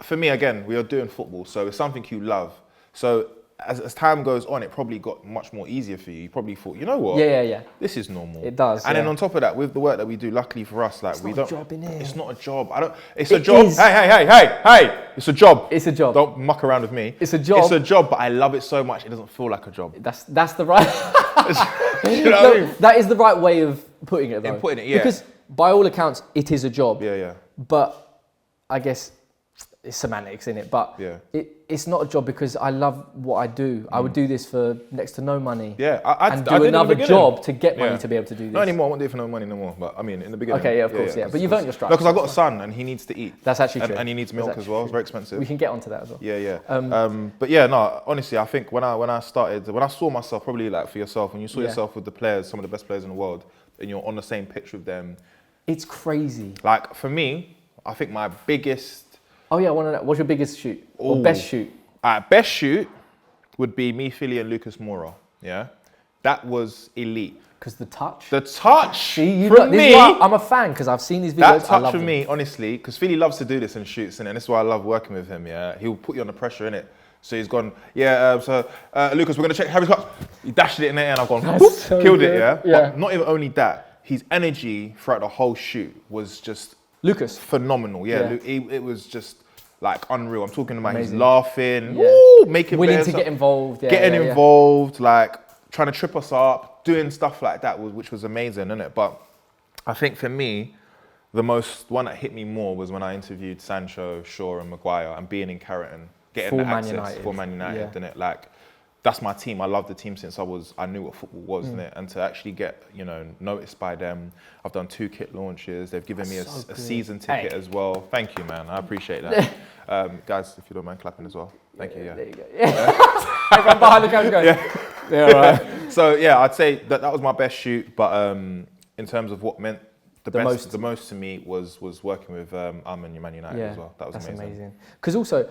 for me, again, we are doing football, so it's something you love. So as time goes on, it probably got much more easier for you. You probably thought, you know what? Yeah. This is normal. It does. And then on top of that, with the work that we do, luckily for us, like we don't. It's not a job, innit? It's not a job. It's a job. Hey! It's a job. It's a job. Don't muck around with me. It's a job. It's a job, but I love it so much. It doesn't feel like a job. That's the right. You know what I mean? That is the right way of putting it, though. Putting it, yeah. Because by all accounts, it is a job. Yeah. But I guess it's semantics in it. But Yeah. it's not a job because I love what I do. I would do this for next to no money. Yeah, and do another job to get money to be able to do this. Not anymore. I won't do it for no money no more. But I mean, in the beginning. Okay, yeah, of course, yeah. But you've earned your stripes. No, because I've got a son and he needs to eat. That's actually true. And he needs milk as well. It's very expensive. We can get onto that as well. Yeah. But yeah, no. Honestly, I think when I saw myself, probably like for yourself, when you saw yourself with the players, some of the best players in the world, and you're on the same pitch with them. It's crazy. Like for me, I think my biggest. Oh yeah, I want to know. What's your biggest shoot or best shoot? Best shoot would be me, Philly, and Lucas Moura. Yeah, that was elite. Because the touch. The touch. See, from this me. is why I'm a fan because I've seen these videos. That touch from me, honestly, because Philly loves to do this and shoots, and this is why I love working with him. Yeah, he'll put you under pressure in it. So he's gone. Yeah. Lucas, we're gonna check Harry's clutch. He dashed it in there, and I've gone. Whoop, so killed good. it. Yeah. Yeah. But not even only that, his energy throughout the whole shoot was just Lucas. phenomenal. Yeah. Yeah. It was just like unreal. I'm talking about he's Amazing. laughing, Yeah. woo, making Willing bears to up, get involved. Yeah, getting yeah. involved, like trying to trip us up, doing stuff like that, which was amazing, isn't it? But I think for me, the one that hit me more was when I interviewed Sancho, Shaw, and Maguire, and being in Carrington, getting the access for Man United, yeah. innit? Like that's my team. I loved the team since I knew what football was, innit? And to actually get noticed by them, I've done 2 kit launches. They've given me a season ticket as well. Thank you, man. I appreciate that. Guys, if you don't mind clapping as well. Thank you. Yeah. There you go. Yeah. Everyone behind the camera going. Yeah. All right. So yeah, I'd say that was my best shoot. But in terms of what meant the most to me was working with Man United as well. That was amazing. Because also,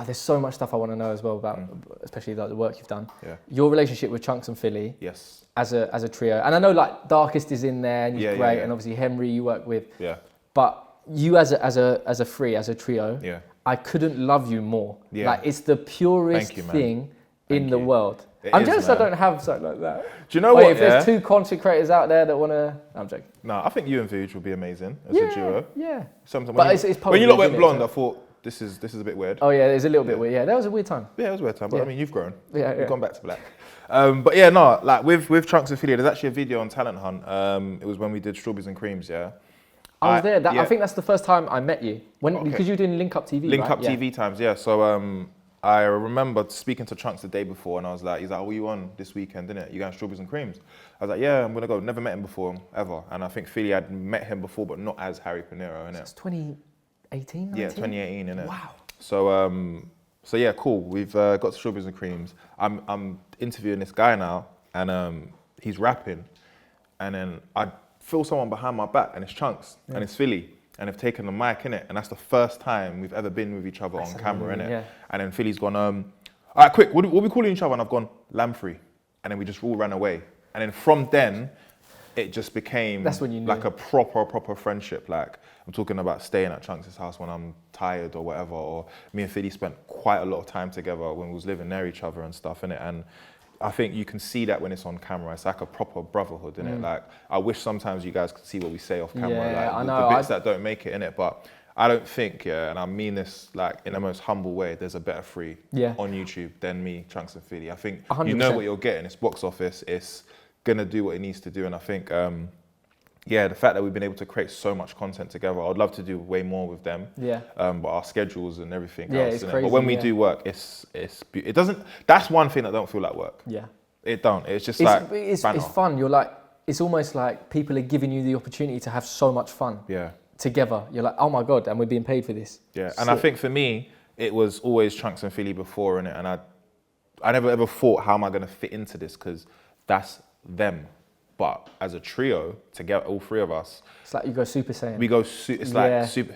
there's so much stuff I want to know as well about, especially like the work you've done. Yeah. Your relationship with Chunkz and Philly. Yes. As a trio, and I know like Darkest is in there and he's great, yeah. and obviously Henry you work with. Yeah. But you as a trio. Yeah. I couldn't love you more. Yeah. Like it's the purest thing in the world. I'm jealous I don't have something like that. Do you know what? If there's 2 content creators out there that want to... I'm joking. No, I think you and Vuj will be amazing as a duo. Yeah. Sometimes But when you lot went blonde, I thought this is a bit weird. Oh yeah, it's a little bit weird. Yeah, that was a weird time. Yeah, it was a weird time, but I mean, you've grown. Yeah, You've gone back to black. But yeah, no, like with Chunkz Filly, there's actually a video on Talent Hunt. It was when we did Strawberries and Creams, yeah. I was there. I think that's the first time I met you. Because you were doing Link Up TV, Link Up TV times, yeah. So I remember speaking to Chunkz the day before, and I was like, he's like, what are you on this weekend, innit? You going Strawberries and Creams? I was like, yeah, I'm gonna go. Never met him before, ever. And I think Philly had met him before, but not as Harry PINERO, innit? It's 2018, 19? Yeah, 2018, innit? Wow. So yeah, cool. We've got Strawberries and Creams. I'm interviewing this guy now, and he's rapping, and then I feel someone behind my back, and it's Chunkz, and it's Philly, and they've taken the mic, innit? And that's the first time we've ever been with each other on camera, innit? Yeah. And then Philly's gone, all right, quick, what are we calling each other? And I've gone, Lamprey. And then we just all ran away. And then from then, it just became like a proper friendship. Like, I'm talking about staying at Chunkz' house when I'm tired or whatever, or me and Philly spent quite a lot of time together when we was living near each other and stuff, innit? And I think you can see that when it's on camera. It's like a proper brotherhood, innit? Like, I wish sometimes you guys could see what we say off camera. Yeah, like, I know. The bits that don't make it, innit? But I don't think, and I mean this like in the most humble way, there's a better free on YouTube than me, Chunkz and Filly. I think 100%. You know what you're getting. It's box office. It's gonna do what it needs to do. And I think, the fact that we've been able to create so much content together, I'd love to do way more with them. Yeah. But our schedules and everything else. It's crazy, but when we do work, it doesn't. That's one thing that don't feel like work. Yeah. It don't. It's just it's fun. You're like, it's almost like people are giving you the opportunity to have so much fun. Yeah. Together, you're like, oh my god, and we're being paid for this. Yeah, and I think for me, it was always Chunkz and Filly before, innit? And I never ever thought, how am I going to fit into this? Because that's them. But as a trio, together, all 3 of us, it's like you go Super Saiyan. We go. It's like super.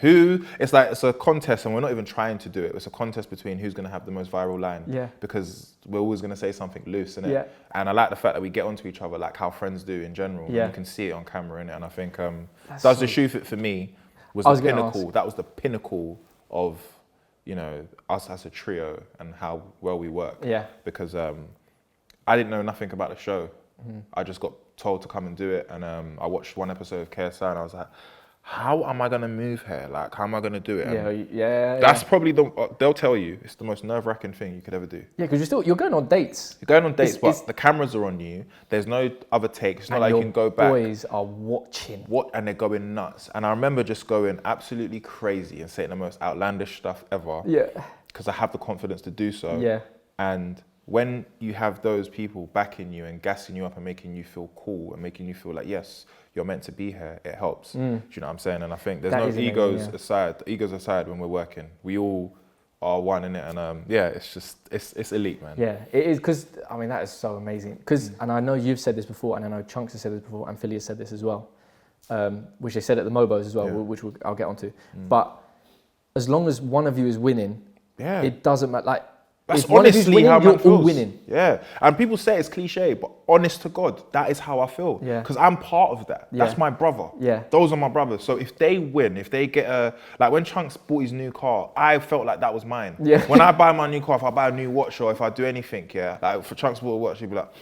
It's a contest, and we're not even trying to do it. It's a contest between who's going to have the most viral line. Yeah. Because we're always going to say something loose, innit? Yeah. And I like the fact that we get onto each other like how friends do in general. Yeah. And you can see it on camera, innit? And I think Does the Shoe Fit for me was the pinnacle. That was the pinnacle of you know, us as a trio and how well we work. Yeah. Because I didn't know nothing about the show. I just got told to come and do it, and I watched one episode of KSI, and I was like, how am I gonna move here? Like, how am I gonna do it? And that's probably they'll tell you, it's the most nerve-wracking thing you could ever do. Yeah, because you're going on dates. You're going on dates, but the cameras are on you. There's no other takes. It's not like you can go back. Boys are watching. And they're going nuts. And I remember just going absolutely crazy and saying the most outlandish stuff ever. Yeah. Because I have the confidence to do so. Yeah. And when you have those people backing you and gassing you up and making you feel cool and making you feel like, yes, you're meant to be here, it helps. Do you know what I'm saying? And I think there's That no is amazing, egos aside. Egos aside when we're working. We all are one in it. And it's just, it's elite, man. Yeah, it is, because, I mean, that is so amazing. Because, and I know you've said this before, and I know Chunkz has said this before, and Filly has said this as well, which they said at the Mobos as well, which I'll get onto. But as long as one of you is winning, it doesn't matter. Like, that's if one of you's honestly winning, how man you're all feels. winning. Yeah, and people say it's cliche, but honest to God, that is how I feel. Yeah. Because I'm part of that. Yeah. That's my brother. Yeah. Those are my brothers. So if they win, if they get like when Chunkz bought his new car, I felt like that was mine. Yeah. When I buy my new car, if I buy a new watch or if I do anything, like for Chunkz bought a watch, he'd be like,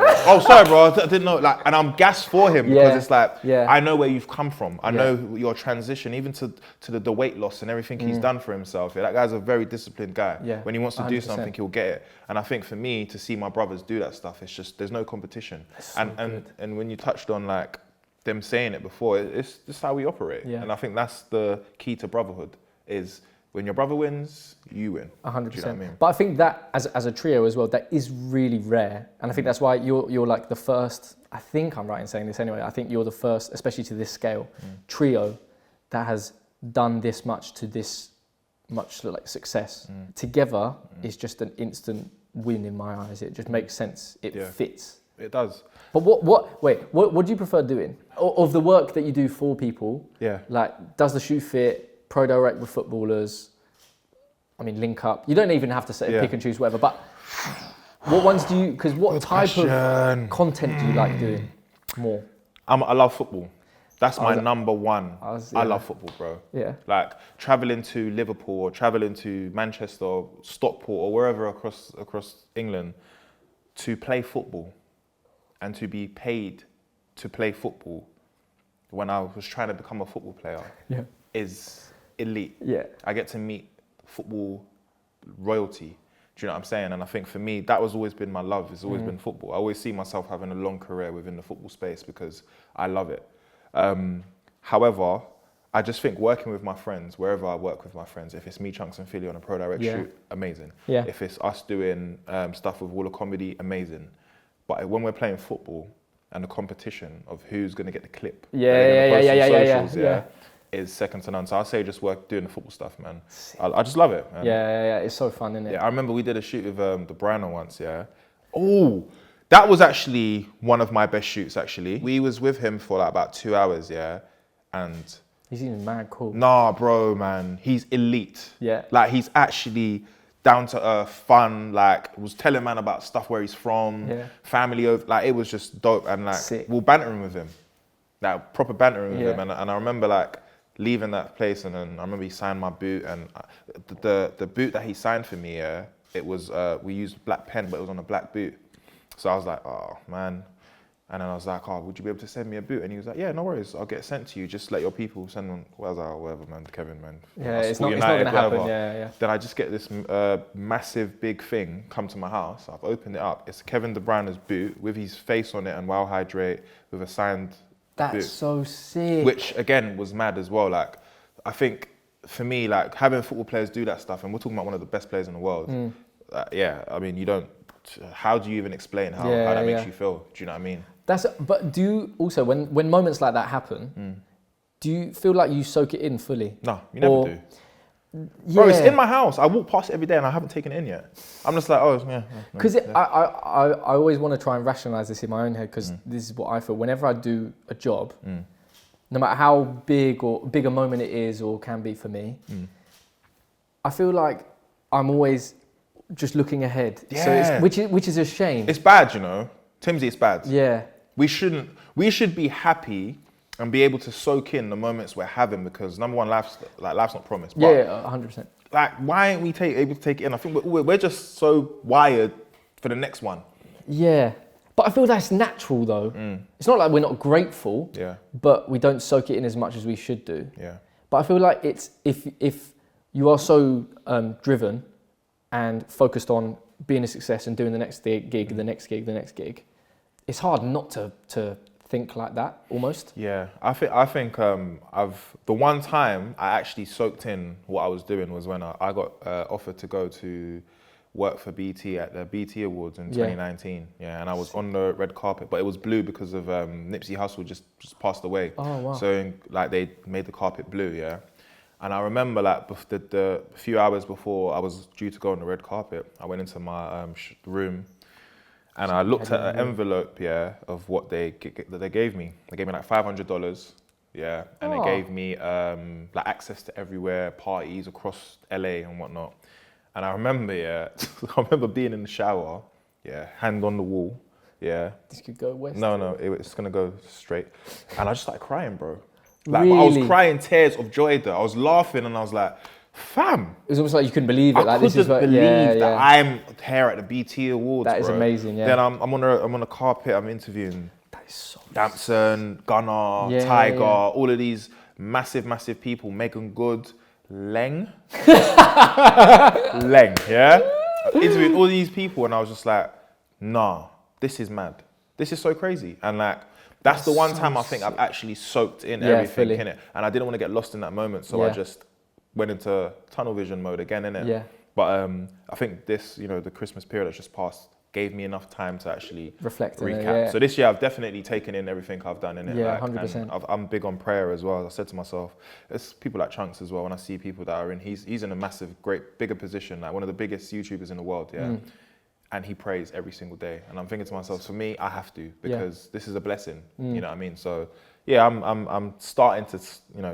oh, sorry, bro, I didn't know. Like, and I'm gassed for him because it's like, I know where you've come from. I know your transition, even to the weight loss and everything he's done for himself. Yeah, that guy's a very disciplined guy. Yeah, when he wants to do 100%. something, he'll get it. And I think for me, to see my brothers do that stuff, it's just, there's no competition. And when you touched on like them saying it before, it's just how we operate. Yeah. And I think that's the key to brotherhood, is when your brother wins, you win. 100%. Do you know what I mean? But I think that as a trio as well, that is really rare. And I think that's why you're like the first, I think I'm right in saying this anyway, I think you're the first, especially to this scale, trio that has done this much to this much like success. Together is just an instant win in my eyes. It just makes sense. It fits. It does. But what do you prefer doing? Of the work that you do for people, like, does the shoe fit? Pro direct with footballers, I mean, link up. You don't even have to say pick and choose whatever, but what ones do you, because what type of content do you like doing more? I love football. That's my number one. I love football, bro. Yeah. Like traveling to Liverpool or traveling to Manchester or Stockport or wherever across England to play football and to be paid to play football when I was trying to become a football player is elite. Yeah. I get to meet football royalty. Do you know what I'm saying? And I think for me, that has always been my love. It's always been football. I always see myself having a long career within the football space because I love it. However, I just think working with my friends, wherever I work with my friends, if it's me, Chunkz and Filly on a Pro Direct shoot, amazing. Yeah. If it's us doing stuff with Wall of Comedy, amazing. But when we're playing football and the competition of who's going to get the clip, is second to none. So I'll say just doing the football stuff, man. I just love it, man. Yeah. It's so fun, isn't it? Yeah, I remember we did a shoot with the Brano once, Oh, that was actually one of my best shoots, actually. We was with him for like about 2 hours, and... He's even mad cool. Nah, bro, man. He's elite. Yeah. Like, he's actually down to earth, fun, like, was telling man about stuff where he's from, family, like, it was just dope. And like, we were bantering with him. Like, proper bantering with him. And I remember like, leaving that place, and then I remember he signed my boot, and the boot that he signed for me, it was, we used black pen, but it was on a black boot. So I was like, oh, man. And then I was like, oh, would you be able to send me a boot? And he was like, yeah, no worries, I'll get it sent to you. Just let your people send them, whatever, man, Kevin, man. Yeah, it's not gonna happen, yeah. Then I just get this massive, big thing come to my house. I've opened it up. It's Kevin De Bruyne's boot with his face on it and Wow Hydrate with a signed boot. That's so sick. Which, again, was mad as well. Like, I think, for me, like, having football players do that stuff, and we're talking about one of the best players in the world. I mean, you don't, how do you even explain how that makes you feel? Do you know what I mean? But do you also, when moments like that happen, do you feel like you soak it in fully? No, you never do. Bro, it's in my house. I walk past it every day and I haven't taken it in yet. I'm just like, oh, yeah. Because I always want to try and rationalize this in my own head, because this is what I feel. Whenever I do a job, no matter how big a moment it is or can be for me, I feel like I'm always just looking ahead. Yeah. So which is a shame. It's bad, you know. Timbsy, it's bad. Yeah. We should be happy and be able to soak in the moments we're having, because number one, life's not promised. But 100%. like, why aren't we able to take it in? I think we're just so wired for the next one. Yeah. But I feel that's natural though. It's not like we're not grateful, but we don't soak it in as much as we should do. Yeah. But I feel like it's if you are so driven and focused on being a success and doing the next gig, the next gig, the next gig, it's hard not to think like that almost. Yeah, I think the one time I actually soaked in what I was doing was when I got offered to go to work for BT at the BT Awards in 2019. Yeah, and I was on the red carpet, but it was blue because of Nipsey Hussle just passed away. Oh wow! So like they made the carpet blue. Yeah, and I remember like the few hours before I was due to go on the red carpet, I went into my room. And I looked at an envelope, of what they gave me. They gave me like $500, and they gave me like access to everywhere, parties across LA and whatnot. And I remember, I remember being in the shower, hand on the wall, This could go west. No, it's gonna go straight. And I just started crying, bro. Like, really? I was crying tears of joy there. I was laughing and I was like, fam. It was almost like you couldn't believe it. I couldn't believe that I'm here at the BT Awards. That is bro. amazing, yeah. Then I'm on a carpet. I'm interviewing That is so Damson, Gunnar, Tiger, all of these massive people. Megan Good, Leng, interviewing all these people, and I was just like, nah, this is mad. This is so crazy, and like. That's the one time I think I've actually soaked in everything in it, and I didn't want to get lost in that moment, so I just went into tunnel vision mode again, innit? Yeah. But I think this, the Christmas period that's just passed gave me enough time to actually reflect, recap. So this year I've definitely taken in everything I've done, innit? Yeah, like, 100%. I'm big on prayer as well. I said to myself, there's people like Chunkz as well. When I see people that are in, he's in a massive, bigger position, like one of the biggest YouTubers in the world, and he prays every single day. And I'm thinking to myself, for me, I have to, because this is a blessing. You know what I mean? So yeah, I'm starting to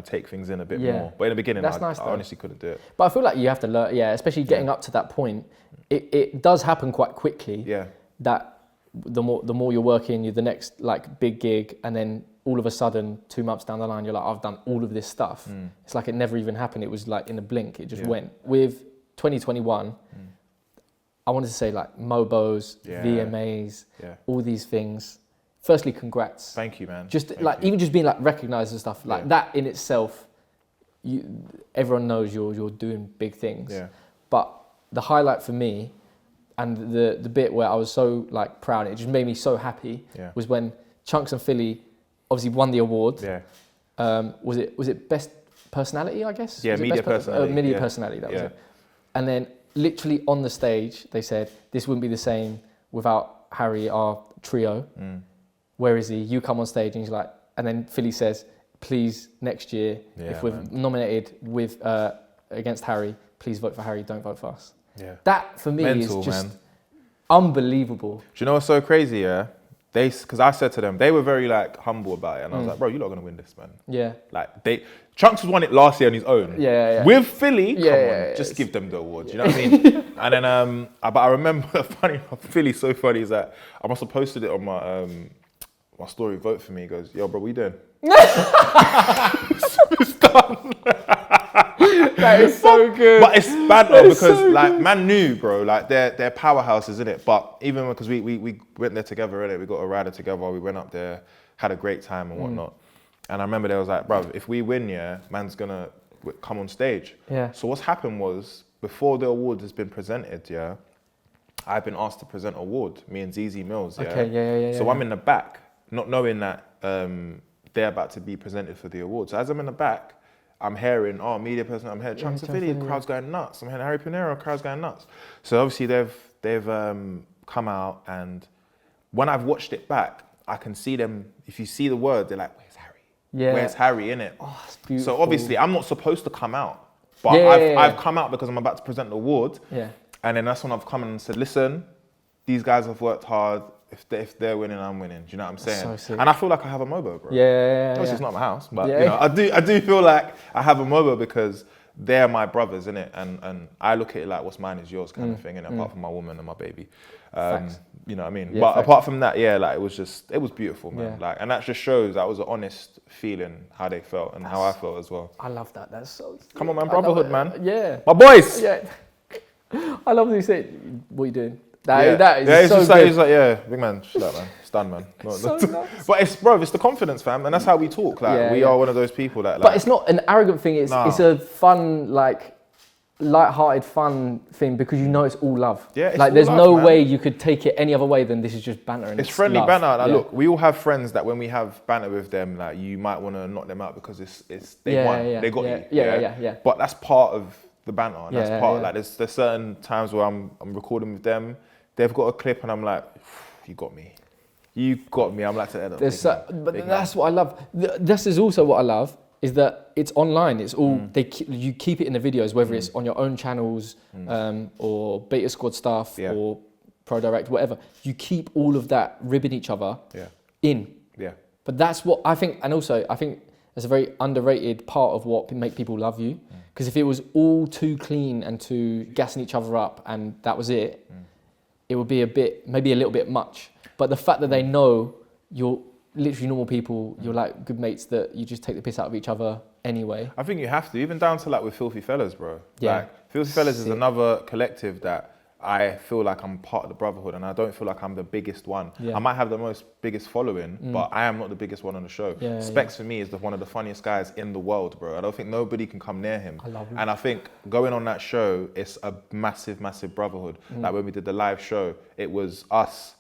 take things in a bit more. But in the beginning, I honestly couldn't do it. But I feel like you have to learn, especially getting up to that point. It does happen quite quickly. Yeah. That the more you're working, you're the next like big gig, and then all of a sudden, 2 months down the line, you're like, I've done all of this stuff. It's like it never even happened. It was like in a blink, it just went. With 2021, I wanted to say like Mobos, VMAs, all these things. Firstly, congrats. Thank you, man. Just even just being like recognized and stuff like that in itself, everyone knows you're doing big things. Yeah. But the highlight for me, and the bit where I was so like proud, it just made me so happy, was when Chunkz Filly obviously won the award. Yeah. Was it best personality? I guess. Yeah, media personality. Media personality. That was it. And then literally on the stage, they said this wouldn't be the same without Harry, our trio. Where is he? You come on stage, and he's like, and then Filly says, please next year, if we're nominated with against Harry, please vote for Harry, don't vote for us. Yeah. That for me is just unbelievable. Do you know what's so crazy? Yeah, because I said to them, they were very like humble about it, and I was like, bro, you're not gonna win this, man. Yeah. Like Chunkz won it last year on his own. Yeah. With Filly, come on, just give them the award. You know what I mean? And then, but I remember funny, Filly's so funny is that I must have posted it on my story. Vote for me. He goes, yo, bro, what you doing? It's done. That is so good. But it's bad though, because like man knew, bro, like they're powerhouses, isn't it? But even because we went there together, innit? We got a rider together. We went up there, had a great time and whatnot. And I remember they was like, bro, if we win, man's gonna come on stage. Yeah. So what's happened was before the award has been presented, I've been asked to present an award. Me and ZZ Mills. Okay. So I'm in the back, not knowing that they're about to be presented for the award. So as I'm in the back, I'm hearing, media person, I'm hearing Chunkz Filly, crowd's going nuts. I'm hearing Harry PINERO, crowd's going nuts. So obviously they've come out, and when I've watched it back, I can see them, if you see the word, they're like, where's Harry? Yeah. Where's Harry, innit? Oh, that's beautiful. So obviously I'm not supposed to come out, but I've come out because I'm about to present the award. Yeah. And then that's when I've come in and said, listen, these guys have worked hard. If they're winning, I'm winning. Do you know what I'm saying? So and I feel like I have a Mobo, bro. Obviously, it's not my house, but I do feel like I have a Mobo because they're my brothers, innit? And I look at it like what's mine is yours kind of thing, innit? Apart from my woman and my baby. You know what I mean? Yeah, but facts. apart from that, yeah, like it was beautiful, man. Yeah. Like, and that just shows that was an honest feeling how they felt and how I felt as well. I love that. That's so. Come on, man, I love brotherhood, it. man. Yeah. My boys. Yeah. I love that you said, "What are you doing?" That is it's so just good. like, he's like, yeah, big man, shut up, man. It's done, man. So nice. But it's the confidence, fam, and that's how we talk. Like, we are one of those people that. Like, But it's not an arrogant thing. It's a fun, like, light-hearted, fun thing because you know it's all love. Yeah, it's like all there's love, no man. way you could take it any other way than this is just banter. And it's friendly love. banter. Now, Yeah. look, we all have friends that when we have banter with them, like you might want to knock them out because they won, they got you. Yeah. But that's part of the banter, and that's part. Yeah. Like there's certain times where I'm recording with them. They've got a clip, and I'm like, you got me. You got me. I'm like to edit. But that's what I love. This is also what I love is that it's online. It's all you keep it in the videos, whether it's on your own channels or Beta Squad stuff or Pro Direct, whatever. You keep all of that ribbing each other in. Yeah. But that's what I think, and also I think that's a very underrated part of what make people love you. Because if it was all too clean and too gassing each other up, and that was it, it would be maybe a little bit much. But the fact that they know you're literally normal people, you're like good mates that you just take the piss out of each other anyway. I think you have to, even down to like with Filthy Fellas, bro. Yeah. Like, Filthy Fellas is another collective that I feel like I'm part of the brotherhood, and I don't feel like I'm the biggest one. Yeah. I might have the biggest following, but I am not the biggest one on the show. Specs for me is one of the funniest guys in the world, bro. I don't think nobody can come near him. I love him. And I think going on that show, it's a massive, massive brotherhood. Like when we did the live show, it was us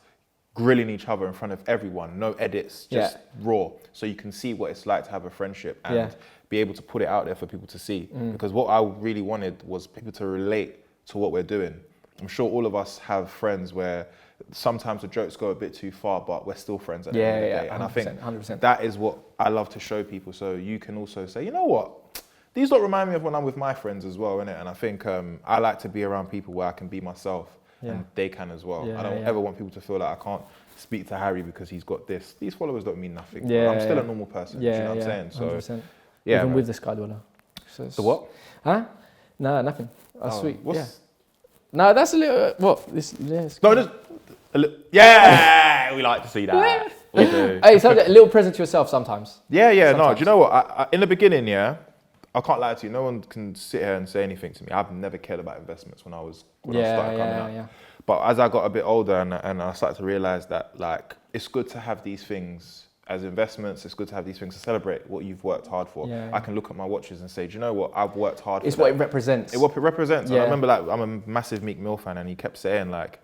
grilling each other in front of everyone, no edits, just raw. So you can see what it's like to have a friendship and be able to put it out there for people to see. Because what I really wanted was people to relate to what we're doing. I'm sure all of us have friends where sometimes the jokes go a bit too far, but we're still friends at the end of the day. And I think 100%. that is what I love to show people. So you can also say, you know what? These lot remind me of when I'm with my friends as well, innit? And I think I like to be around people where I can be myself and they can as well. I don't ever want people to feel like I can't speak to Harry because he's got this. These followers don't mean nothing. I'm still a normal person. Do you know what I'm saying? So 100%. yeah, Even man. with the Skydweller. So The what? Huh? No, nothing. That's sweet. What's No, that's a little. What? This? Yes. No, just yeah. We like to see that. We do. Hey, so a little present to yourself sometimes. Yeah. No, Sometimes. do you know what? I, in the beginning, I can't lie to you. No one can sit here and say anything to me. I've never cared about investments when I started coming out. But as I got a bit older and I started to realize that like it's good to have these things as investments. It's good to have these things to celebrate what you've worked hard for. I can look at my watches and say, do you know what? I've worked hard for It's that. what it represents. It's what it represents. And I remember like I'm a massive Meek Mill fan, and he kept saying like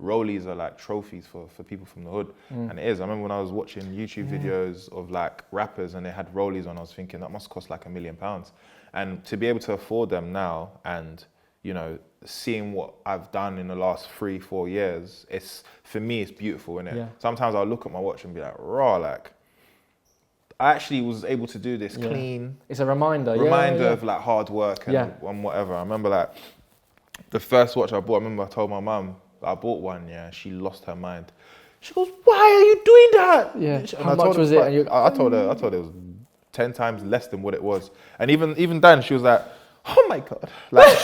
Rollies are like trophies for people from the hood. And it is. I remember when I was watching YouTube videos of like rappers and they had Rollies on, I was thinking that must cost like £1 million. And to be able to afford them now and, you know, seeing what I've done in the last 3-4 years, for me, it's beautiful, innit? Yeah. Sometimes I'll look at my watch and be like, raw, like, I actually was able to do this clean. It's a reminder. Of like hard work and whatever. I remember like the first watch I bought, I remember I told my mum I bought one, she lost her mind. She goes, why are you doing that? Yeah. And How much was it? And I told her it was 10 times less than what it was. And even then she was like, oh my God. Like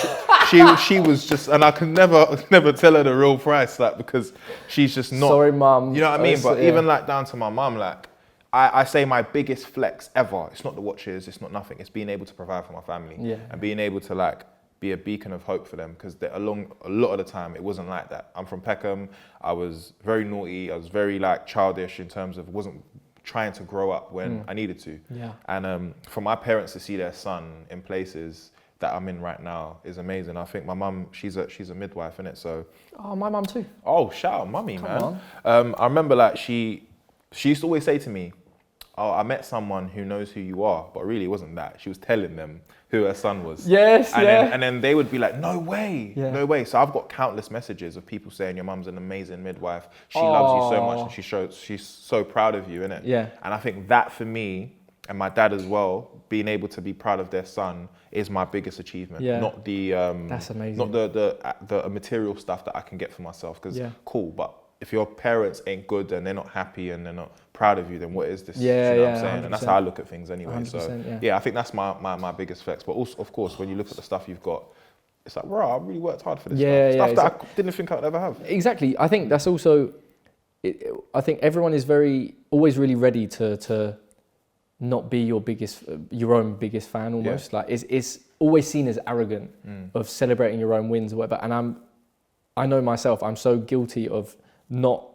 she was just, and I could never tell her the real price, like, because she's just not. Sorry, mum. You know what I mean? But even like down to my mum, like, I say my biggest flex ever, it's not the watches, it's not nothing, it's being able to provide for my family and being able to like be a beacon of hope for them, because a lot of the time it wasn't like that. I'm from Peckham, I was very naughty, I was very like childish in terms of wasn't trying to grow up when I needed to. And for my parents to see their son in places that I'm in right now is amazing. I think my mum, she's a midwife, innit? So. Oh, my mum too. Oh, shout out mummy, man. on. I remember like she used to always say to me, oh, I met someone who knows who you are, but really it wasn't that. She was telling them who her son was. Yes, and then they would be like, no way, no way. So I've got countless messages of people saying your mum's an amazing midwife. She loves you so much and she's so proud of you, innit? Yeah. And I think that for me, and my dad as well, being able to be proud of their son is my biggest achievement. Not the That's amazing. Not the material stuff that I can get for myself. Because cool, but if your parents ain't good and they're not happy and they're not proud of you, then what is this? Yeah, you know what yeah, I'm saying? And that's 100%. how I look at things anyway. 100%, So yeah. I think that's my biggest flex. But also, of course, when you look at the stuff you've got, it's like, bro, I really worked hard for this Yeah, stuff. yeah, Stuff that I didn't think I'd ever have. Exactly. I think that's also, I think everyone is always really ready to not be your own biggest fan almost. Like it's always seen as arrogant of celebrating your own wins or whatever. And I know myself, I'm so guilty of not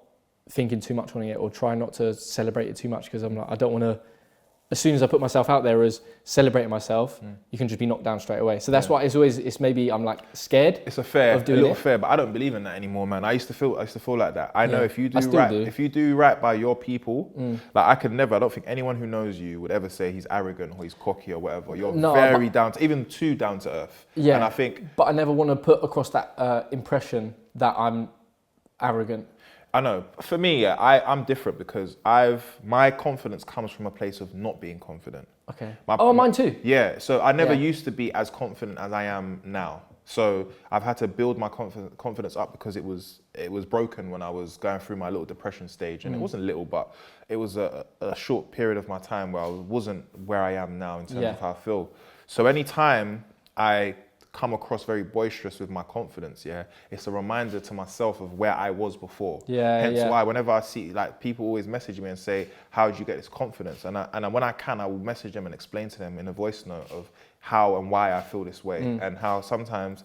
thinking too much on it or trying not to celebrate it too much because I'm like, I don't want to, as soon as I put myself out there as celebrating myself, you can just be knocked down straight away. So that's why it's maybe I'm like scared. It's a of doing little it. fair, but I don't believe in that anymore, man. I used to feel like that. I know if you do I still right, do. if you do right by your people, like I don't think anyone who knows you would ever say he's arrogant or he's cocky or whatever. You're very even too down to earth. Yeah. And I think, but I never want to put across that impression that I'm arrogant. I know. For me, I'm different because my confidence comes from a place of not being confident. Okay. Mine too. Yeah. So I never used to be as confident as I am now. So I've had to build my confidence up because it was broken when I was going through my little depression stage, and it wasn't little, but it was a short period of my time where I wasn't where I am now in terms of how I feel. So anytime I come across very boisterous with my confidence, it's a reminder to myself of where I was before. Hence why whenever I see, like, people always message me and say, how did you get this confidence? And when I can, I will message them and explain to them in a voice note of how and why I feel this way, and how sometimes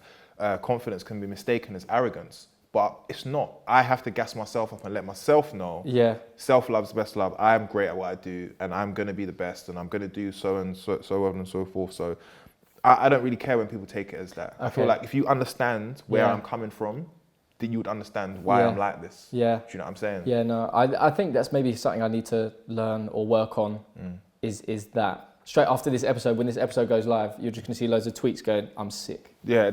confidence can be mistaken as arrogance. But it's not. I have to gas myself up and let myself know. Yeah. Self-love's best love. I am great at what I do, and I'm going to be the best, and I'm going to do so on and so forth. So I don't really care when people take it as that. Okay. I feel like if you understand where I'm coming from, then you would understand why I'm like this. Yeah. Do you know what I'm saying? Yeah, no, I think that's maybe something I need to learn or work on, is that. Straight after this episode, when this episode goes live, you're just going to see loads of tweets going, I'm sick. Yeah.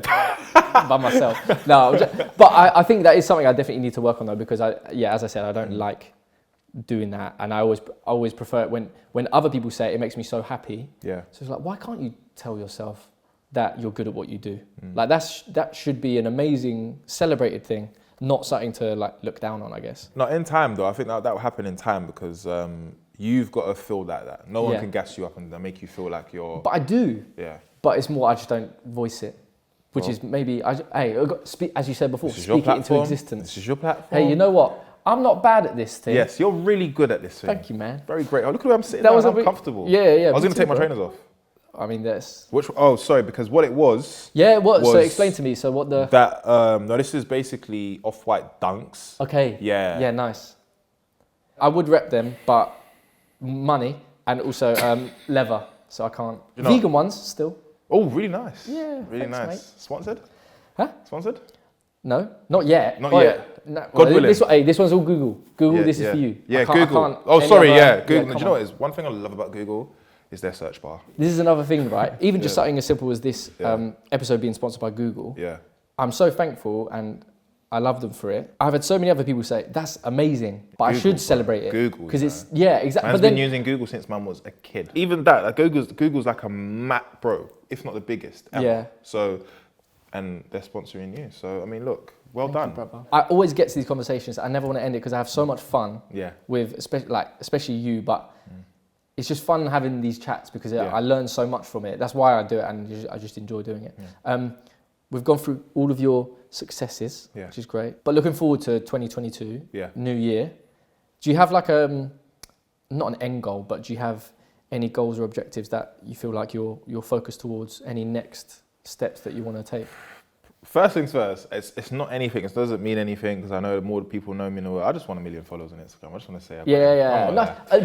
By myself. No, but I think that is something I definitely need to work on though, because as I said, I don't like doing that. And I always prefer it when other people say it makes me so happy. Yeah. So it's like, why can't you tell yourself that you're good at what you do? Like that should be an amazing celebrated thing, not something to like look down on, I guess. Not in time though. I think that will happen in time because you've got to feel that. No one can gas you up and make you feel like you're... But I do. Yeah. But it's more, I just don't voice it. Which is maybe, as you said before, speak it into existence. This is your platform. Hey, you know what? I'm not bad at this thing. Yes, you're really good at this thing. Thank you, man. Very great. Oh, look at where I'm sitting now. I'm comfortable. Yeah. I was going to take my trainers off. I mean, that's... sorry, because what it was... Yeah, what? So explain to me, so what the... No, this is basically off-white dunks. Okay. Yeah. Yeah, nice. I would rep them, but money and also leather, so I can't... Vegan ones, still. Oh, really nice. Yeah, really thanks, nice. Mate. Sponsored? Huh? Sponsored? No, not yet. Not yet. No, God willing. This one's all Google. This is for you. Yeah, Google. Google. Do you know what is? One thing I love about Google is their search bar. This is another thing, right? Even just something as simple as this episode being sponsored by Google. Yeah. I'm so thankful and I love them for it. I've had so many other people say, that's amazing, but Google, I should celebrate it. Google. Because exactly. Man's been using Google since man was a kid. Even that, like Google's like a map, bro, if not the biggest ever. Yeah. So, and they're sponsoring you. So, I mean, look, well done. You, I always get to these conversations. I never want to end it because I have so much fun with, especially you, but it's just fun having these chats because I learn so much from it. That's why I do it and I just enjoy doing it. Yeah. We've gone through all of your successes, which is great. But looking forward to 2022, new year. Do you have like not an end goal, but do you have any goals or objectives that you feel like you're focused towards? Any next steps that you want to take? First things first, it's not anything. It doesn't mean anything because I know the more people know me in the world. I just want 1 million followers on Instagram. I just want to say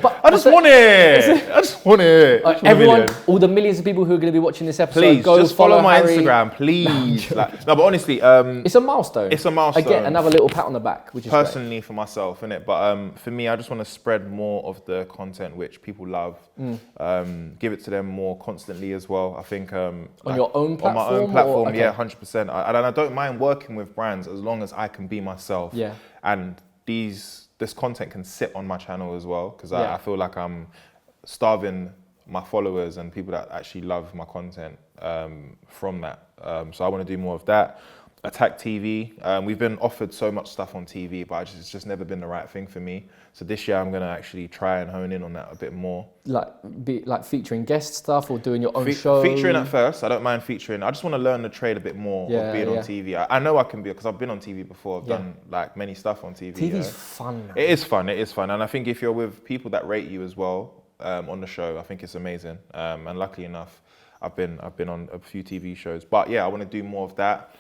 but I just want it. I just want it. Everyone, all the millions of people who are going to be watching this episode, please go just follow my Harry. Instagram, please. No, but honestly, it's a milestone. It's a milestone. Again, another little pat on the back, which is personally great. For myself, innit? But for me, I just want to spread more of the content which people love. Give it to them more constantly as well. I think on your own platform. On my own platform, 100%. And I don't mind working with brands as long as I can be myself. Yeah. And this content can sit on my channel as well because I feel like I'm starving my followers and people that actually love my content from that. So I want to do more of that. Attack TV. We've been offered so much stuff on TV, but it's just never been the right thing for me. So this year I'm gonna actually try and hone in on that a bit more. Like featuring guest stuff or doing your own show? Featuring at first, I don't mind featuring. I just want to learn the trade a bit more of being on TV. I know I can be, because I've been on TV before. I've done like many stuff on TV. TV's fun, man. It is fun, and I think if you're with people that rate you as well on the show, I think it's amazing. And luckily enough, I've been on a few TV shows. But yeah, I want to do more of that.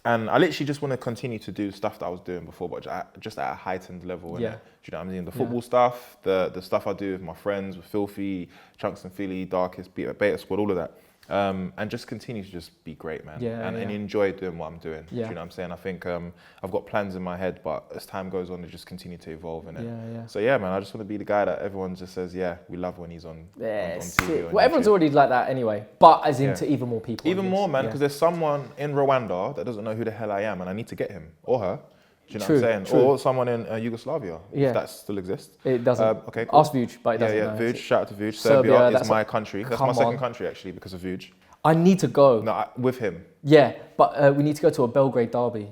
And I literally just want to continue to do stuff that I was doing before, but just at a heightened level. Yeah. Do you know what I mean? The football stuff, the stuff I do with my friends, with Filthy, Chunkz Filly, Darkest, Beta Squad, all of that. And just continue to just be great, man. And enjoy doing what I'm doing. Do you know what I'm saying? I think I've got plans in my head, but as time goes on, they just continue to evolve in it. So yeah, man, I just want to be the guy that everyone just says, yeah, we love when he's on TV. Well, everyone's already like that anyway, but as into even more people. Even more, man, because there's someone in Rwanda that doesn't know who the hell I am, and I need to get him or her. Do you know what I'm saying? Or someone in Yugoslavia, if that still exists. It doesn't. Okay, cool. Ask Vuj, but it doesn't. Yeah, Vuj, shout out to Vuj. Serbia is my country. That's my second country, actually, because of Vuj. I need to go. No, with him. Yeah, but we need to go to a Belgrade derby.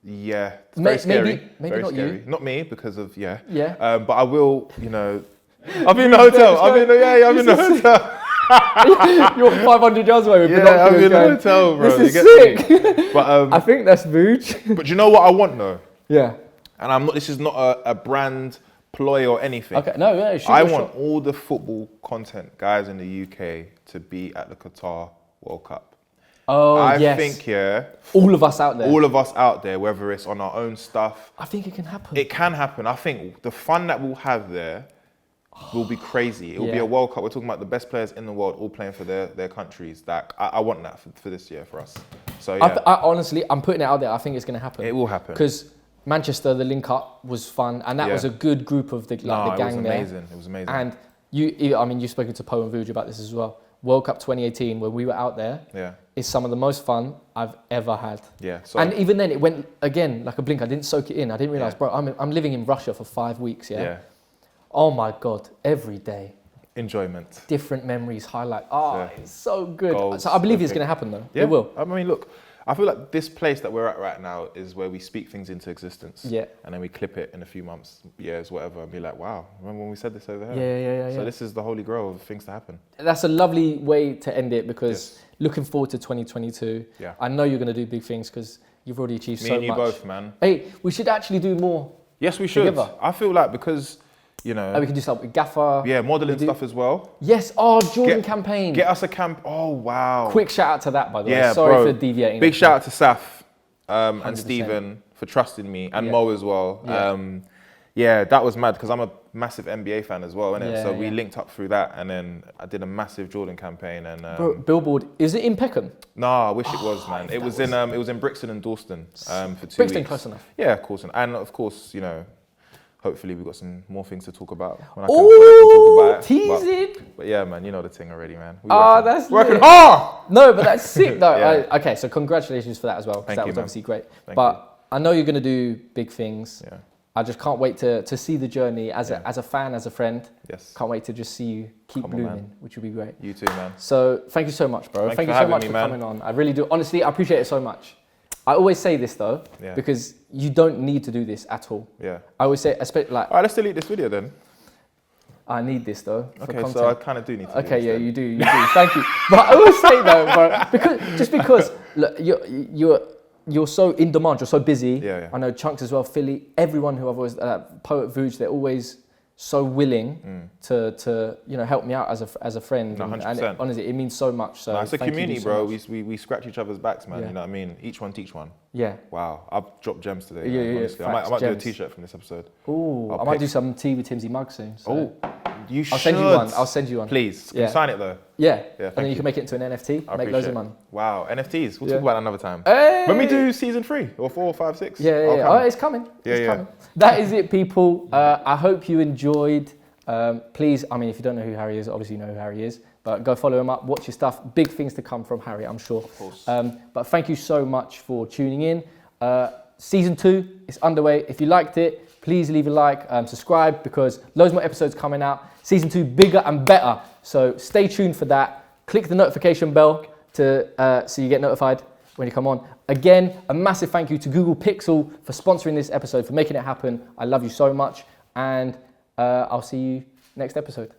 Yeah, it's very scary. Maybe very not scary. you. Not me, because of, Yeah. But I will, you know, I'll be in the hotel. I'm in the hotel. You're 500 yards away with I'm in the hotel, bro. This is sick. But I think that's Vuj. But you know what I want, though? Yeah. And I'm not. This is not a brand ploy or anything. Okay, no, I want all the football content guys in the UK to be at the Qatar World Cup. Oh, I yes. think, all of us out there. All of us out there, whether it's on our own stuff. I think it can happen. It can happen. I think the fun that we'll have there will be crazy. It will be a World Cup. We're talking about the best players in the world all playing for their countries. I want that for this year for us. So yeah. I honestly, I'm putting it out there. I think it's going to happen. It will happen. Because Manchester, the link up was fun, and that was a good group of the gang there. It was amazing. It was amazing. And you've spoken to Poe and Vuj about this as well. World Cup 2018, when we were out there, is some of the most fun I've ever had. Yeah. So and even then, it went again like a blink. I didn't soak it in. I didn't realize, bro, I'm living in Russia for 5 weeks. Yeah. Oh my God, every day. Enjoyment. Different memories, highlight. It's so good. Goals, so I believe it's going to happen though. Yeah. It will. I mean, look, I feel like this place that we're at right now is where we speak things into existence. Yeah. And then we clip it in a few months, years, whatever, and be like, wow, remember when we said this over here? So this is the holy grail of things to happen. That's a lovely way to end it, because looking forward to 2022. Yeah. I know you're going to do big things because you've already achieved so much. Me and you both, man. Hey, we should actually do more. Yes, we should. Together. I feel like because, you know. We can do stuff with Gaffer. Yeah, modelling stuff as well. Yes. Jordan campaign. Get us a camp. Oh, wow. Quick shout out to that, by the way. Sorry for deviating. Big shout out to Saf and Stephen for trusting me, and Mo as well. That was mad because I'm a massive NBA fan as well, innit? So we linked up through that, and then I did a massive Jordan campaign. And Bro, Billboard, is it in Peckham? No, I wish it was, man. It was in Brixton and Dalston for 2 weeks. Brixton, close enough. Yeah, of course, and of course, you know. Hopefully we've got some more things to talk about. When I can talk about it. Tease it. But yeah, man, you know the thing already, man. That's working hard. No, but that's sick though. Okay, so congratulations for that as well, because that was obviously great. But I know you're going to do big things. Yeah. I just can't wait to see the journey as a fan, as a friend. Yes. Can't wait to just see you keep blooming, which would be great. You too, man. So thank you so much, bro. Thank you so much for coming on. I really do. Honestly, I appreciate it so much. I always say this though, because you don't need to do this at all. Yeah. I always say, especially like. All right, let's delete this video then. I need this though. Okay, so I kind of do need to. Okay, yeah, you do. Thank you. But I always say though, bro, because look, you're so in demand, you're so busy. Yeah. I know Chunkz as well, Philly, everyone who I've always Poet Vuj, they're always so willing to help me out as a friend. 100%. And honestly, it means so much. So it's a community, bro. We scratch each other's backs, man. You know what I mean? Each one teach one. Yeah. Wow, I've dropped gems today. Yeah, honestly. I might do a t-shirt from this episode. Ooh, I might do some tea with Timbsy mug soon. So. You should. I'll send you one. Please, can you sign it though? Yeah. And then you can make it into an NFT, make loads of money. Wow, NFTs. We'll talk about that another time. Hey! When we do season 3 or 4 or 5, 6. Yeah. Oh, it's coming. It's coming. That is it, people. I hope you enjoyed. Please, I mean, if you don't know who Harry is, obviously you know who Harry is. But go follow him up, watch his stuff. Big things to come from Harry, I'm sure. Of course. But thank you so much for tuning in. Season 2 is underway. If you liked it, please leave a like, subscribe, because loads more episodes coming out. Season 2, bigger and better. So stay tuned for that. Click the notification bell so you get notified. when you come on. Again, a massive thank you to Google Pixel for sponsoring this episode, for making it happen. I love you so much, and I'll see you next episode.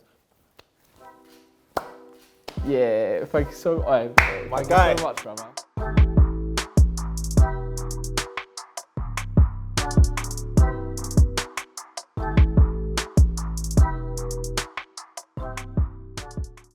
Yeah, thank you so much, guy. so much, man.